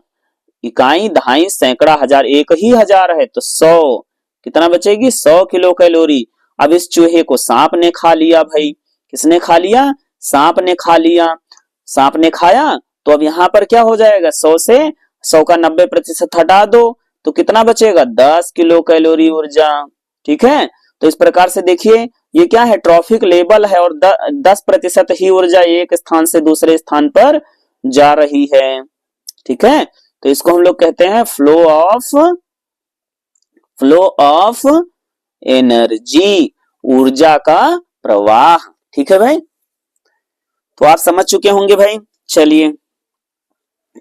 इकाई, दहाई, सैकड़ा, हजार, एक ही हजार है तो 100, कितना बचेगी, 100 किलो कैलोरी। अब इस चूहे को सांप ने खा लिया भाई, किसने खा लिया, सांप ने खा लिया, सांप ने खाया, तो अब यहां पर क्या हो जाएगा, 100 से 100 का 90% हटा दो तो कितना बचेगा, 10 किलो कैलोरी ऊर्जा। ठीक है, तो इस प्रकार से देखिए ये क्या है, ट्रॉफिक लेवल है और 10% ही ऊर्जा एक स्थान से दूसरे स्थान पर जा रही है। ठीक है, तो इसको हम लोग कहते हैं फ्लो ऑफ एनर्जी, ऊर्जा का प्रवाह। ठीक है भाई, तो आप समझ चुके होंगे भाई। चलिए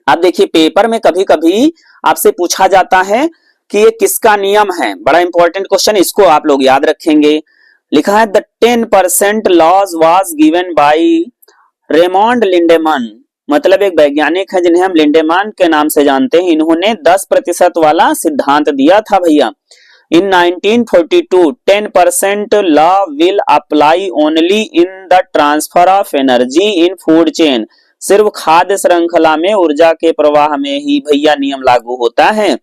अब देखिए, पेपर में कभी कभी आपसे पूछा जाता है कि ये किसका नियम है, बड़ा इंपॉर्टेंट क्वेश्चन, इसको आप लोग याद रखेंगे। लिखा है the 10% laws was given by Raymond Lindeman, मतलब एक वैज्ञानिक है जिन्हें हम लिंडेमैन के नाम से जानते हैं, इन्होंने 10% वाला सिद्धांत दिया था भैया। In 1942, 10% law will apply only in the transfer of energy in food chain, सिर्फ खाद्य श्रृंखला में ऊर्जा के प्रवाह में ही भैया नियम लागू होता है।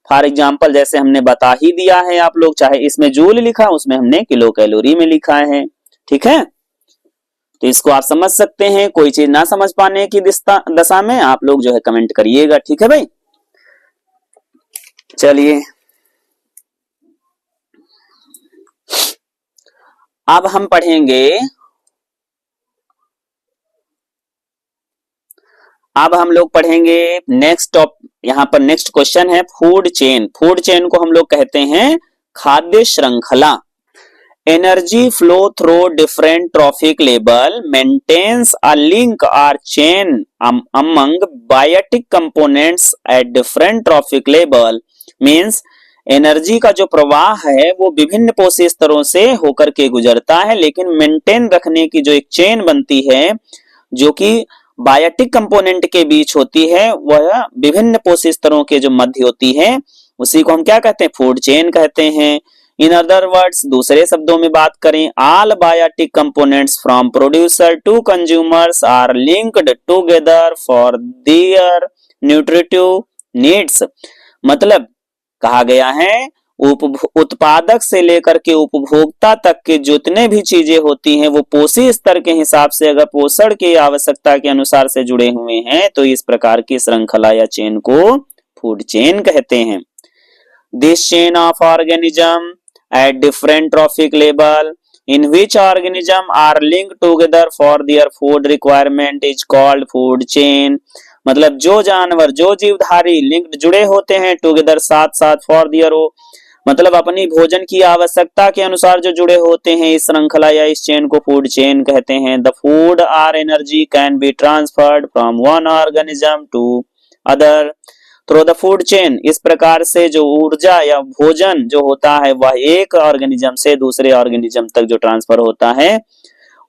फॉर एग्जाम्पल जैसे हमने बता ही दिया है आप लोग, चाहे इसमें जूल लिखा उसमें हमने किलो कैलोरी में लिखा है। ठीक है, तो इसको आप समझ सकते हैं। कोई चीज ना समझ पाने की दशा में आप लोग जो है कमेंट करिएगा। ठीक है भाई, चलिए अब हम पढ़ेंगे, अब हम लोग पढ़ेंगे नेक्स्ट यहाँ पर नेक्स्ट क्वेश्चन है फूड चेन। फूड चेन को हम लोग कहते हैं खाद्य श्रृंखला। Energy flow through different trophic level maintains a link or chain among biotic components at different trophic level, means energy का जो प्रवाह है वो विभिन्न पोषी स्तरों से होकर के गुजरता है, लेकिन मेंटेन रखने की जो एक चेन बनती है जो कि बायोटिक कंपोनेंट के बीच होती है, वह विभिन्न पोषी स्तरों के जो मध्य होती है, उसी को हम क्या कहते हैं, फूड चेन कहते हैं। इन अदर वर्ड्स, दूसरे शब्दों में बात करें, all biotic components from producer to consumers are linked together for their nutritive needs, मतलब कहा गया है उत्पादक से लेकर के उपभोक्ता तक के जितने भी चीजें होती हैं वो पोषी स्तर के हिसाब से अगर पोषण की आवश्यकता के अनुसार से जुड़े हुए हैं तो इस प्रकार की श्रृंखला या चेन को फूड चेन कहते हैं। This chain of organism at different trophic level in which organism are linked together for their food requirement is called food chain, मतलब जो जानवर जो जीवधारी लिंक्ड जुड़े होते हैं टुगेदर साथ साथ फॉर दियर, मतलब अपनी भोजन की आवश्यकता के अनुसार जो जुड़े होते हैं इस श्रृंखला या इस चेन को फूड चेन कहते हैं। The food or energy can be transferred from one organism to other through the food chain, इस प्रकार से जो ऊर्जा या भोजन जो होता है वह एक ऑर्गेनिज्म से दूसरे ऑर्गेनिज्म तक जो ट्रांसफर होता है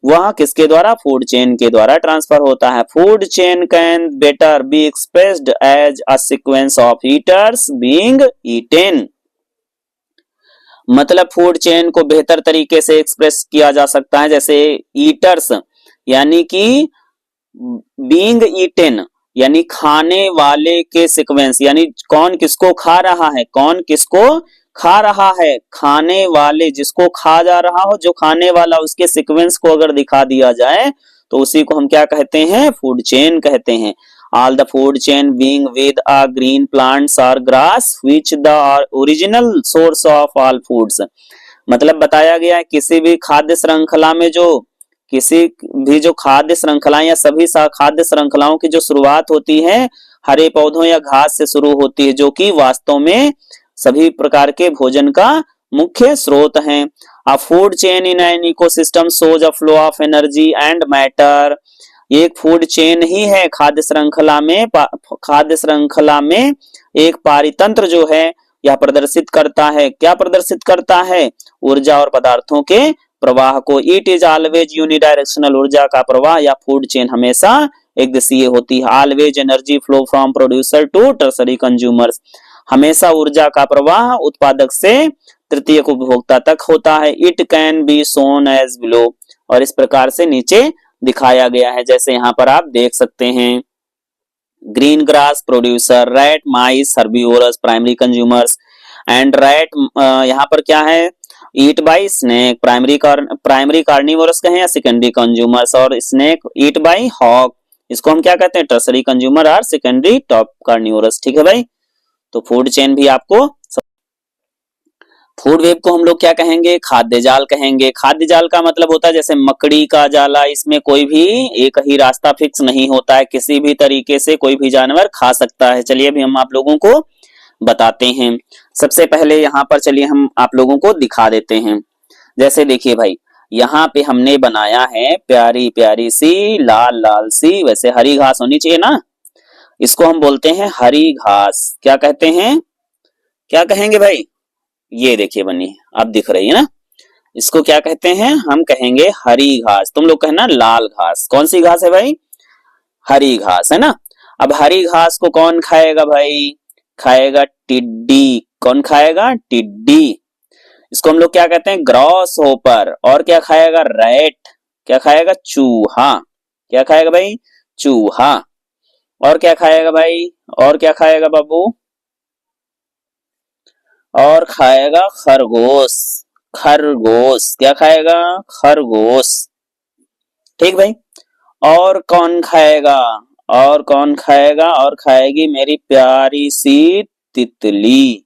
वह किसके द्वारा, फूड चेन के द्वारा ट्रांसफर होता है। Food chain can better be expressed as a sequence of eaters being eaten, मतलब फूड चेन को बेहतर तरीके से एक्सप्रेस किया जा सकता है, जैसे ईटर्स यानी कि बीइंग ईटेन यानी खाने वाले के सीक्वेंस, यानी कौन किसको खा रहा है, कौन किसको खा रहा है, खाने वाले जिसको खा जा रहा हो, जो खाने वाला उसके सीक्वेंस को अगर दिखा दिया जाए तो उसी को हम क्या कहते हैं, फूड चेन कहते हैं। All the food chain being with a green plants और grass which the original source of all foods. मतलब बताया गया है किसी भी खाद्य श्रृंखला में किसी भी जो खाद्य श्रृंखलाएं या सभी खाद्य श्रृंखलाओं की जो शुरुआत होती है हरे पौधों या घास से शुरू होती है, जो कि वास्तव में सभी प्रकार के भोजन का मुख्य स्रोत हैं। अ food chain in an ecosystem shows a flow of energy and matter. एक फूड चेन ही है खाद्य श्रृंखला में एक पारितंत्र जो है यह प्रदर्शित करता है, क्या प्रदर्शित करता है, ऊर्जा और पदार्थों के प्रवाह को। It is always unidirectional. ऊर्जा का प्रवाह या फूड चेन हमेशा एक दिशीय होती है। Always energy flow from producer to tertiary consumers. हमेशा ऊर्जा का प्रवाह उत्पादक से तृतीयक उपभोक्ता तक होता है। It can be shown as below. और इस प्रकार से नीचे दिखाया गया है, जैसे यहाँ पर आप देख सकते हैं। Green grass producer, rat mice herbivorous primary consumers and rat यहाँ पर क्या है, eat by snake primary carnivorous कहें या सेकेंडरी कंज्यूमर्स, और स्नेक ईट बाय हॉक, इसको हम क्या कहते हैं, टर्सरी कंज्यूमर और सेकेंडरी टॉप कार्निवोरस। ठीक है भाई, तो फूड चेन भी आपको, फूड वेब को हम लोग क्या कहेंगे, खाद्य जाल कहेंगे। खाद्य जाल का मतलब होता है जैसे मकड़ी का जाला, इसमें कोई भी एक ही रास्ता फिक्स नहीं होता है, किसी भी तरीके से कोई भी जानवर खा सकता है। चलिए अभी हम आप लोगों को बताते हैं। सबसे पहले यहाँ पर चलिए हम आप लोगों को दिखा देते हैं। जैसे देखिए भाई, यहाँ पे हमने बनाया है प्यारी प्यारी सी लाल लाल सी, वैसे हरी घास होनी चाहिए ना, इसको हम बोलते हैं हरी घास। क्या कहते हैं, क्या कहेंगे भाई, ये देखिए बनी अब दिख रही है ना, इसको क्या कहते हैं, हम कहेंगे हरी घास। तुम लोग कहना लाल घास। कौन सी घास है भाई, हरी घास है ना। अब हरी घास को कौन खाएगा भाई, खाएगा टिड्डी। कौन खाएगा, टिड्डी। इसको हम लोग क्या कहते हैं, ग्रॉस होपर। और क्या खाएगा, रैट। क्या खाएगा, चूहा। क्या खाएगा भाई, चूहा। और क्या खाएगा भाई, और क्या खाएगा बाबू, और खाएगा खरगोश। खरगोश क्या खाएगा, खरगोश। ठीक भाई, और कौन खाएगा, और कौन खाएगा, और खाएगी मेरी प्यारी सी तितली।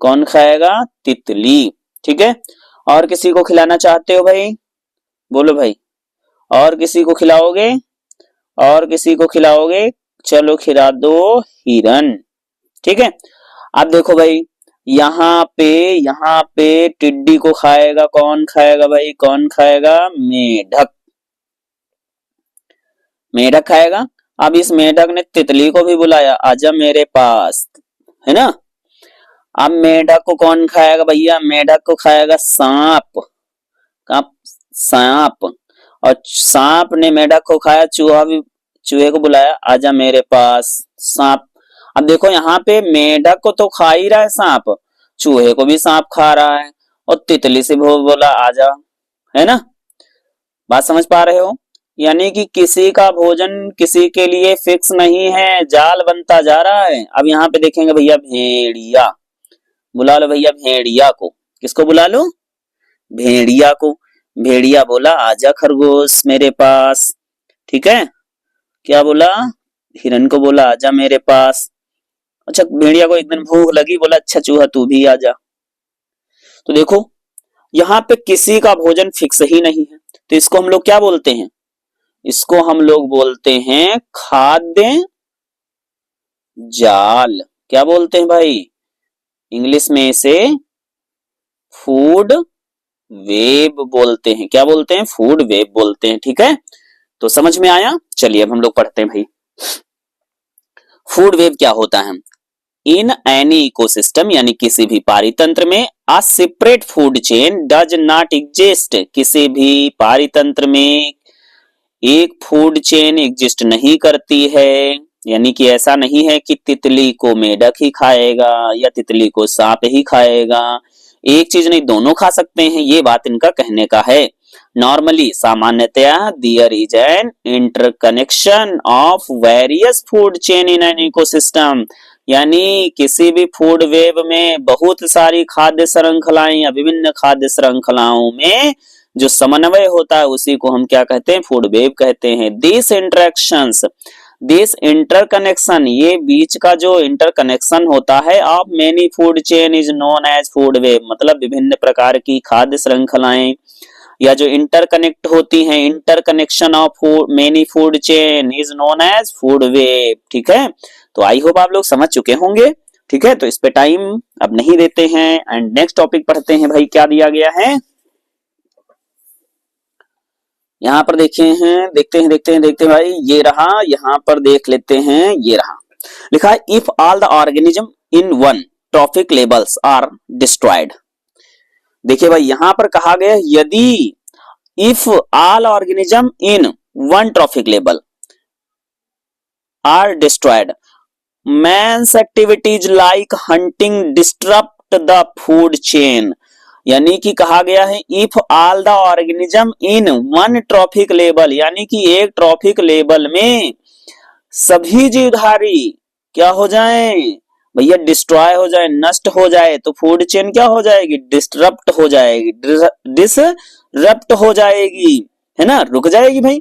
कौन खाएगा, तितली। ठीक है, और किसी को खिलाना चाहते हो भाई, बोलो भाई, और किसी को खिलाओगे, और किसी को खिलाओगे, चलो खिला दो हिरन। ठीक है, अब देखो भाई, यहाँ पे टिड्डी को खाएगा, कौन खाएगा भाई, कौन खाएगा, मेढक। मेढक खाएगा। अब इस मेढक ने तितली को भी बुलाया, आजा मेरे पास, है ना। अब मेढक को कौन खाएगा भैया, मेढक को खाएगा सांप। सांप। और सांप ने मेढक को खाया, चूहे को बुलाया, आजा मेरे पास सांप। अब देखो यहाँ पे मेढक को तो खा ही रहा है सांप, चूहे को भी सांप खा रहा है, और तितली से बोला आजा, है ना। बात समझ पा रहे हो, यानी कि किसी का भोजन किसी के लिए फिक्स नहीं है, जाल बनता जा रहा है। अब यहाँ पे देखेंगे भैया भेड़िया, बुला लो भैया भेड़िया को। किसको बुला लो, भेड़िया को। भेड़िया बोला आजा खरगोश मेरे पास। ठीक है, क्या बोला, हिरन को बोला आजा मेरे पास। अच्छा, भेड़िया को एक दिन भूख लगी, बोला अच्छा चूहा तू भी आजा। तो देखो यहाँ पे किसी का भोजन फिक्स ही नहीं है, तो इसको हम लोग क्या बोलते हैं, इसको हम लोग बोलते हैं खाद्य जाल। क्या बोलते हैं भाई, इंग्लिश में इसे फूड वेब बोलते हैं। क्या बोलते हैं, फूड वेब बोलते हैं। ठीक है, तो समझ में आया। चलिए अब हम लोग पढ़ते हैं भाई, फूड वेब क्या होता है। इन एनी इकोसिस्टम यानी किसी भी पारितंत्र में a separate food chain does not exist. किसी भी पारितंत्र में एक फूड चेन एग्जिस्ट नहीं करती है, यानी कि ऐसा नहीं है कि तितली को मेढक ही खाएगा या तितली को सांप ही खाएगा, एक चीज नहीं दोनों खा सकते हैं, ये बात इनका कहने का है। नॉर्मली सामान्यतया there is an interconnection of various food chain in an ecosystem, यानी किसी भी फूड वेब में बहुत सारी खाद्य श्रृंखलाएं या विभिन्न खाद्य श्रृंखलाओं में जो समन्वय होता है उसी को हम क्या कहते हैं, फूड वेब कहते हैं। दिस इंटरेक्शंस, दिस इंटरकनेक्शन, ये बीच का जो इंटरकनेक्शन होता है of many food chain is known as food web, मतलब विभिन्न प्रकार की खाद्य श्रृंखलाएं या जो इंटरकनेक्ट होती हैं, interconnection of many food chain is known as food web. ठीक है, तो आई होप आप लोग समझ चुके होंगे। ठीक है, तो इस पे टाइम अब नहीं देते हैं एंड नेक्स्ट टॉपिक पढ़ते हैं। भाई क्या दिया गया है यहाँ पर देखे हैं, देखते हैं भाई, ये रहा, यहाँ पर देख लेते हैं, ये रहा लिखा है if all the organism in one trophic levels are destroyed. देखिए भाई यहां पर कहा गया यदि if all organism in one trophic लेबल are destroyed man's activities like hunting disrupt the food chain, यानी कि कहा गया है if all the organism in one trophic लेबल, यानी कि एक ट्रॉफिक लेबल में सभी जीवधारी क्या हो जाए भैया, डिस्ट्रॉय हो जाए, नष्ट हो जाए, तो फूड चेन क्या हो जाएगी, डिस्टरप्ट हो जाएगी, डिसरप्ट हो जाएगी, है ना, रुक जाएगी भाई।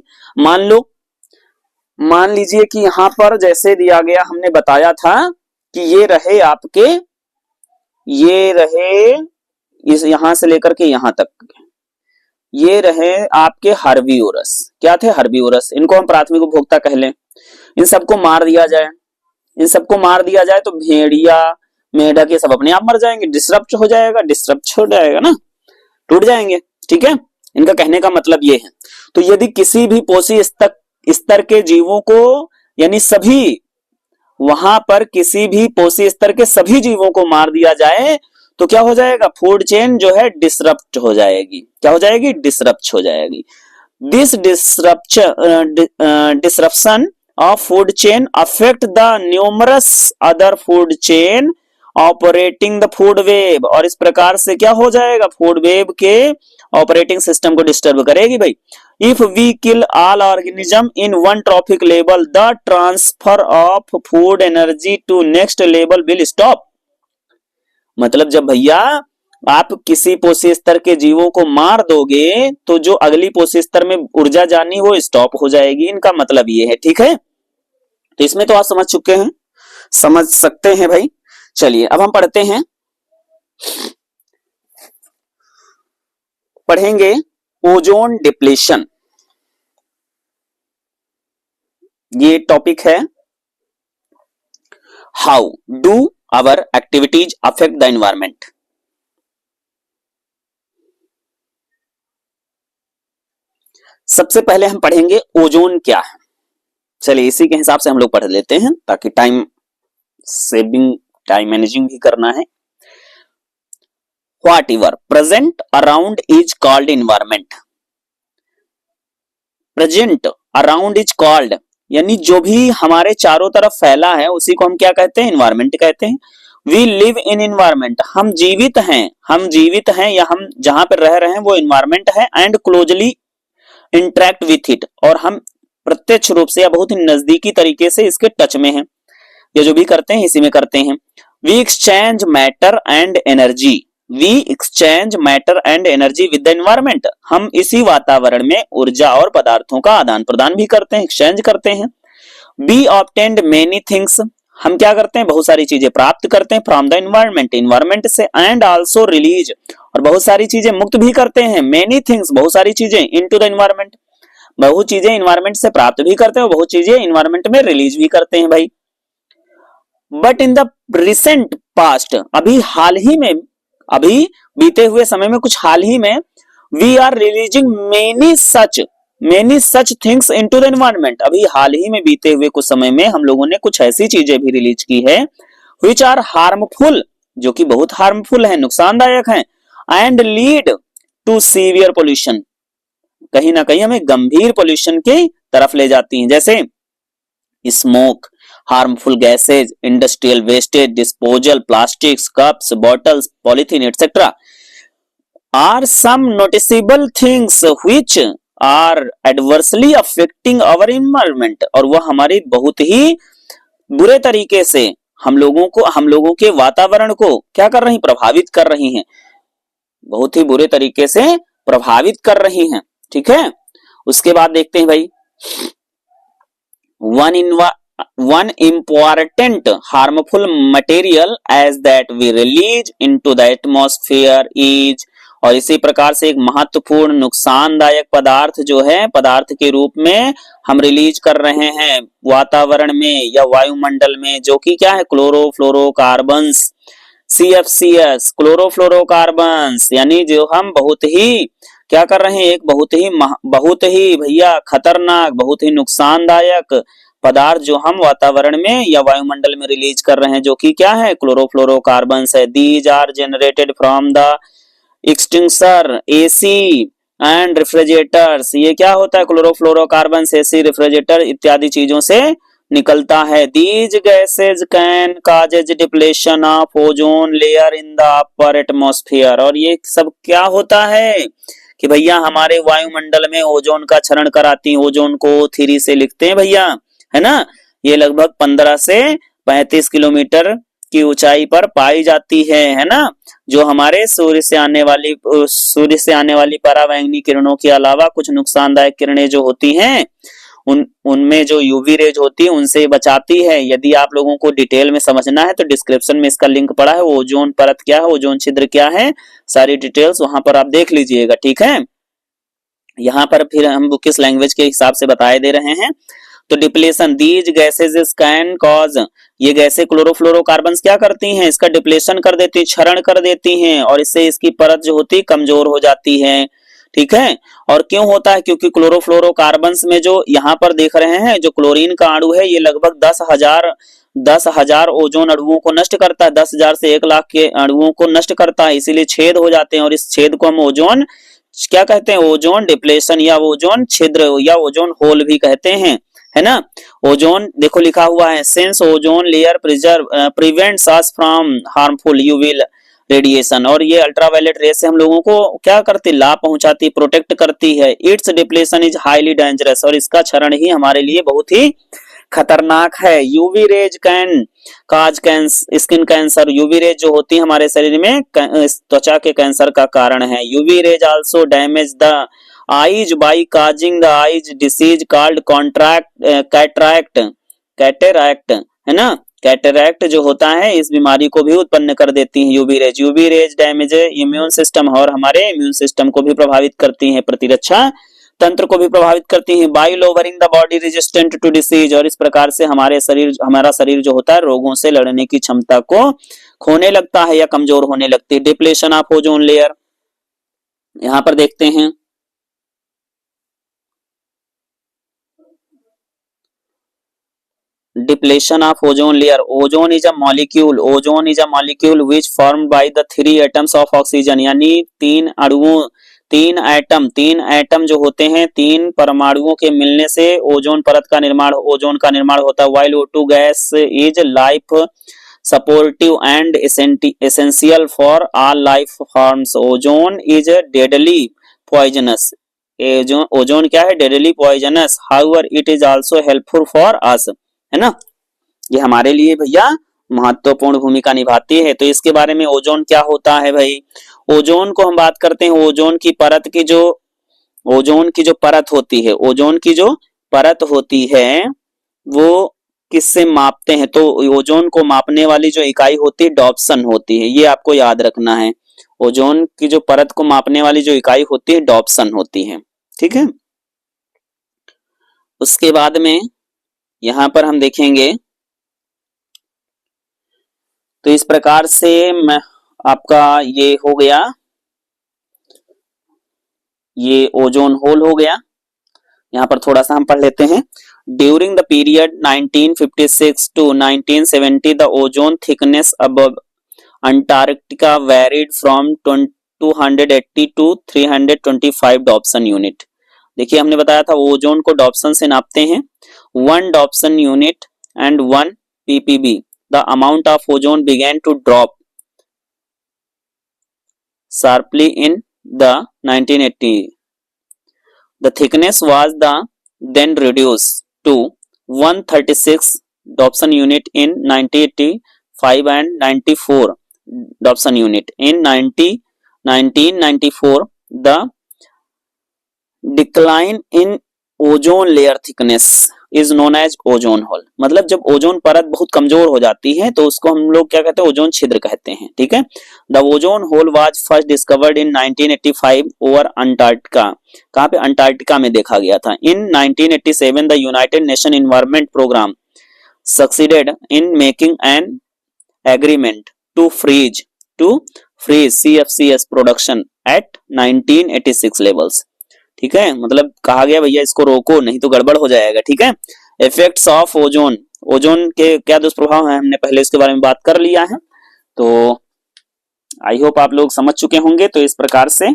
मान लीजिए कि यहां पर जैसे दिया गया, हमने बताया था कि ये रहे आपके, ये रहे इस यहां से लेकर के यहां तक, ये रहे आपके हर्बीवोरस, क्या थे हर्बीवोरस, इनको हम प्राथमिक उपभोक्ता कह लें। इन सबको मार दिया जाए, इन सबको मार दिया जाए तो भेड़िया मेढक ये सब अपने आप मर जाएंगे, डिसरप्ट हो जाएगा, डिसरप्ट हो जाएगा ना, टूट जाएंगे। ठीक है, इनका कहने का मतलब ये है। तो यदि किसी भी पोषी स्तर के जीवों को, यानी सभी, वहां पर किसी भी पोषी स्तर के सभी जीवों को मार दिया जाए तो क्या हो जाएगा, फूड चेन जो है डिसरप्ट हो जाएगी, क्या हो जाएगी, डिसरप्ट हो जाएगी। This disruption of food chain affect the numerous other food chain operating the food web, और इस प्रकार से क्या हो जाएगा, फूड वेब के ऑपरेटिंग सिस्टम को डिस्टर्ब करेगी भाई। If we kill all organism in one trophic level the transfer of food energy to next level will stop, मतलब जब भैया आप किसी पोषी स्तर के जीवों को मार दोगे तो जो अगली पोषी स्तर में ऊर्जा जानी वो स्टॉप हो जाएगी, इनका मतलब ये है। ठीक है, तो इसमें तो आप समझ चुके हैं, समझ सकते हैं भाई। चलिए अब हम पढ़ते हैं, पढ़ेंगे ओजोन डिप्लीशन, ये टॉपिक है how do our activities affect the environment. सबसे पहले हम पढ़ेंगे ओजोन क्या है। चलिए इसी के हिसाब से हम लोग पढ़ लेते हैं ताकि टाइम सेविंग, टाइम मैनेजिंग भी करना है। What ever present around is called environment, present around is called, यानी जो भी हमारे चारों तरफ फैला है उसी को हम क्या कहते हैं, एनवायरमेंट कहते हैं। वी लिव इन एनवायरमेंट, हम जीवित हैं या हम जहां पर रह रहे हैं वो एनवायरमेंट है। And closely interact with it, और हम प्रत्यक्ष रूप से या बहुत ही नजदीकी तरीके से इसके टच में हैं, ये जो भी करते हैं इसी में करते हैं। We exchange matter and energy, we exchange matter and energy with the environment, हम इसी वातावरण में ऊर्जा और पदार्थों का आदान प्रदान भी करते हैं, एक्सचेंज करते हैं। वी ऑब्टेन्ड मेनी थिंग्स, हम क्या करते हैं, बहुत सारी चीजें प्राप्त करते हैं फ्रॉम द एनवायरमेंट, एनवायरमेंट से। एंड आल्सो रिलीज, और बहुत सारी चीजें मुक्त भी करते हैं, मेनी थिंग्स बहुत सारी चीजें, इनटू द एनवायरमेंट, बहुत चीजें एनवायरमेंट से प्राप्त भी करते हैं और बहुत चीजें एनवायरमेंट में रिलीज भी करते हैं भाई। But in the recent past, अभी हाल ही में, अभी बीते हुए समय में, कुछ हाल ही में, we are releasing many such things into the environment, अभी हाल ही में बीते हुए कुछ समय में हम लोगों ने कुछ ऐसी चीजें भी रिलीज की है विच आर हार्मफुल, जो कि बहुत हार्मफुल है, नुकसानदायक है। And lead to severe pollution, कहीं ना कहीं हमें गंभीर पोल्यूशन की तरफ ले जाती हैं, जैसे smoke, harmful gases, industrial wastage, disposal, plastics, cups, bottles, polythene etcetera, are some noticeable things which are adversely affecting our environment, और वह हमारी बहुत ही बुरे तरीके से हम लोगों के वातावरण को क्या कर रही, प्रभावित कर रही हैं, बहुत ही बुरे तरीके से प्रभावित कर रही हैं। ठीक है, उसके बाद देखते हैं भाई, one important harmful material as that we release into the atmosphere is, और इसी प्रकार से एक महत्वपूर्ण नुकसानदायक पदार्थ जो है पदार्थ के रूप में हम रिलीज कर रहे हैं वातावरण में या वायुमंडल में, जो कि क्या है, क्लोरोफ्लोरोकार्बन्स, CFCs, क्लोरोफ्लोरोकार्बन्स, यानी जो हम बहुत ही क्या कर रहे हैं, एक बहुत ही भैया खतरनाक, बहुत ही नुकसानदायक पदार्थ जो हम वातावरण में या वायुमंडल में रिलीज कर रहे हैं, जो कि क्या है, क्लोरोफ्लोरोकार्बन्स है। These are generated from the extinguisher, AC and refrigerators, ये क्या होता है, क्लोरोफ्लोरोकार्बन्स, एसी, रेफ्रिजरेटर इत्यादि चीजों से निकलता है। These gases can causes depletion of ozone layer in the upper atmosphere, और ये सब क्या होता है कि भैया हमारे वायुमंडल में ओजोन का क्षरण कराती हैं। ओजोन को O3 से लिखते हैं भैया, है ना। ये लगभग 15 से 35 किलोमीटर की ऊंचाई पर पाई जाती है ना, जो हमारे सूर्य से आने वाली पराबैंगनी किरणों के अलावा कुछ नुकसानदायक किरणें जो होती हैं उनमें जो यूवी रेज होती है उनसे बचाती है। यदि आप लोगों को डिटेल में समझना है तो डिस्क्रिप्शन में इसका लिंक पड़ा है, ओजोन परत क्या है, ओजोन छिद्र क्या है, सारी डिटेल्स वहां पर आप देख लीजिएगा। ठीक है, यहाँ पर फिर हम किस लैंग्वेज के हिसाब से बताए दे रहे हैं। तो depletion, these gases can cause, ये गैसें क्लोरोफ्लोरोकार्बन्स क्या करती हैं, इसका डिप्लेशन कर देती, क्षरण कर देती हैं, और इससे इसकी परत जो होती कमजोर हो जाती है। ठीक है, और क्यों होता है, क्योंकि क्लोरोफ्लोरोकार्बन्स में जो यहाँ पर देख रहे हैं जो क्लोरीन का अणु है, ये लगभग 10,000 ओजोन अणुओं को नष्ट करता है, 10,000 से 1 लाख के अणुओं को नष्ट करता है, इसीलिए छेद हो जाते हैं, और इस छेद को हम ओजोन क्या कहते हैं, ओजोन डिप्लेशन या ओजोन छिद्र या ओजोन होल भी कहते हैं, है ना। ओजोन देखो लिखा हुआ है, since ozone layer prevents us from harmful UV radiation, और ये अल्ट्रावायलेट रेस से हम लोगों को क्या करती, लाभ पहुंचाती, प्रोटेक्ट करती है। It's depletion is highly dangerous, और इसका क्षरण ही हमारे लिए बहुत ही खतरनाक है। UV rays can cause skin cancer, UV rays जो होती है हमारे शरीर में त्वचा के कैंसर का कारण है। UV rays also damage the eyes by causing the eyes disease called cataract, है ना। कैटरैक्ट जो होता है इस बीमारी को भी उत्पन्न कर देती है UV rays damage immune system, और हमारे इम्यून सिस्टम को भी प्रभावित करती है, प्रतिरक्षा तंत्र को भी प्रभावित करती है। By lowering the body resistant to disease, और इस प्रकार से हमारा शरीर जो होता है रोगों से लड़ने की क्षमता को खोने लगता है या कमजोर होने लगती है। डिप्लेशन ऑफ ओजोन लेयर, यहां पर देखते हैं, depletion of ozone layer, ozone is a molecule which formed by the 3 atoms of oxygen, यानी 3 एटम जो होते हैं 3 परमाणुओं के मिलने से ओजोन का निर्माण होता है। while O2 gas is life supportive and essential for all life forms, ozone is deadly poisonous, ozone क्या है, deadly poisonous, however it is also helpful for us, है ना। ये हमारे लिए भैया महत्वपूर्ण भूमिका निभाती है। तो इसके बारे में ओजोन क्या होता है भाई, ओजोन को हम बात करते हैं, ओजोन की जो परत होती है वो किससे मापते हैं, तो ओजोन को मापने वाली जो इकाई होती है डॉप्सन होती है, ये आपको याद रखना है। ओजोन की जो परत को मापने वाली जो इकाई होती है डॉप्सन होती है। ठीक है, उसके बाद में यहां पर हम देखेंगे, तो इस प्रकार से आपका ये हो गया, ये ओजोन होल हो गया। यहां पर थोड़ा सा हम पढ़ लेते हैं। During the period 1956 to 1970 the ozone thickness above Antarctica varied from 280 to 325 Dobson unit. देखिए हमने बताया था ओजोन को डॉप्सन से नापते हैं, 1 Dobson unit and 1 ppb, the amount of ozone began to drop sharply in the 1980 the thickness was then reduced to 136 Dobson unit in 1985 and 94 Dobson unit in 1994. The decline in ozone layer thickness is known as ozone hole. मतलब जब ozone परत बहुत कमजोर हो जाती है तो उसको हम लोग क्या कहते हैं, ओजोन छिद्र कहते हैं। ठीक है। The ozone hole was first discovered in 1985 over Antarctica. कहां पे? अंटार्कटिका में देखा गया था। In 1987 the United Nation Environment Programme succeeded in making an agreement to freeze CFCS production at 1986 levels. ठीक है। मतलब कहा गया भैया इसको रोको नहीं तो गड़बड़ हो जाएगा। ठीक है। इफेक्ट्स ऑफ ओजोन, ओजोन के क्या दुष्प्रभाव हैं हमने पहले इसके बारे में बात कर लिया है, तो आई होप आप लोग समझ चुके होंगे। तो इस प्रकार से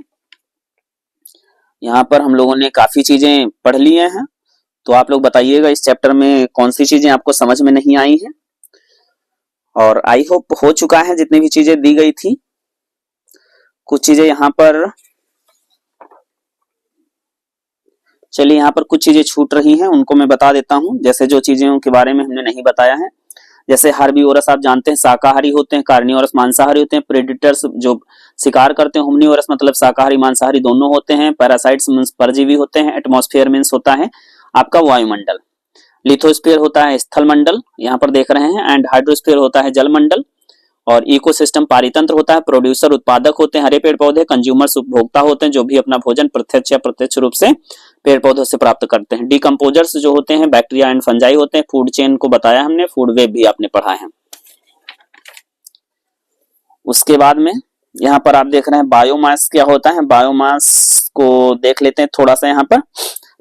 यहाँ पर हम लोगों ने काफी चीजें पढ़ लिए हैं। तो आप लोग बताइएगा इस चैप्टर में कौन सी चीजें आपको समझ में नहीं आई हैं, और आई होप हो चुका है जितनी भी चीजें दी गई थी। कुछ चीजें यहाँ पर, चलिए यहाँ पर कुछ चीजें छूट रही हैं उनको मैं बता देता हूं। जैसे जो चीजों के बारे में हमने नहीं बताया है, जैसे हार्बीवोरस आप जानते हैं शाकाहारी होते हैं, कार्निवोरस मांसाहारी होते हैं, प्रेडेटर्स जो शिकार करते हैं, ओमनीवोरस मतलब शाकाहारी मांसाहारी दोनों होते हैं, पैरासाइट्स मींस परजीवी होते हैं, एटमॉस्फेयर मींस होता है आपका वायुमंडल, लिथोस्फीयर होता है स्थल मंडल यहाँ पर देख रहे हैं, एंड हाइड्रोस्फीयर होता है जलमंडल, और इकोसिस्टम पारितंत्र होता है, प्रोड्यूसर उत्पादक होते हैं हरे पेड़ पौधे, कंज्यूमर्स उपभोक्ता होते हैं जो भी अपना भोजन प्रत्यक्ष या प्रत्यक्ष रूप से पेड़ पौधों से प्राप्त करते हैं, डिकम्पोजर्स जो होते हैं बैक्टीरिया एंड फंजाई होते हैं, फूड चेन को बताया हमने, फूड वेब भी आपने पढ़ा है। उसके बाद में यहाँ पर आप देख रहे हैं बायोमास क्या होता है। बायोमास को देख लेते हैं थोड़ा सा। यहाँ पर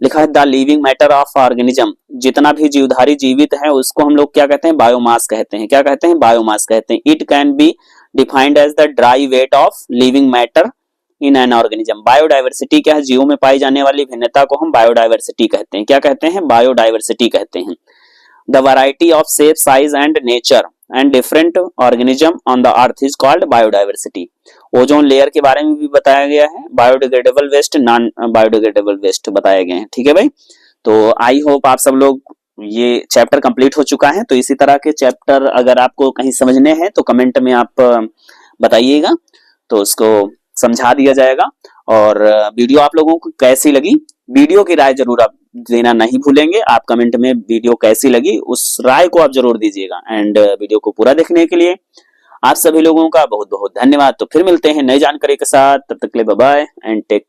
लिखा है the living matter of organism, जितना भी जीवधारी जीवित है उसको हम लोग क्या कहते हैं, बायोमास कहते हैं। क्या कहते हैं? बायोमास कहते हैं। It can be defined as the dry weight of living matter in an organism. Biodiversity क्या है? जीवों में पाई जाने वाली भिन्नता को हम बायोडाइवर्सिटी कहते हैं। क्या कहते हैं? बायोडाइवर्सिटी कहते हैं। The variety of shape, size and nature and different organism on the earth is called biodiversity. Ozone layer के बारे में भी बताया गया है, biodegradable waste, non biodegradable waste बताए गए हैं। ठीक है भाई। तो आई होप आप सब लोग ये चैप्टर कंप्लीट हो चुका है। तो इसी तरह के चैप्टर अगर आपको कहीं समझने हैं तो कमेंट में आप बताइएगा, तो उसको समझा दिया जाएगा। और वीडियो आप लोगों को कैसी लगी, वीडियो की राय जरूर आप देना नहीं भूलेंगे। आप कमेंट में वीडियो कैसी लगी उस राय को आप जरूर दीजिएगा। एंड वीडियो को पूरा देखने के लिए आप सभी लोगों का बहुत बहुत धन्यवाद। तो फिर मिलते हैं नई जानकारी के साथ, तब तक के लिए बाय बाय एंड टेक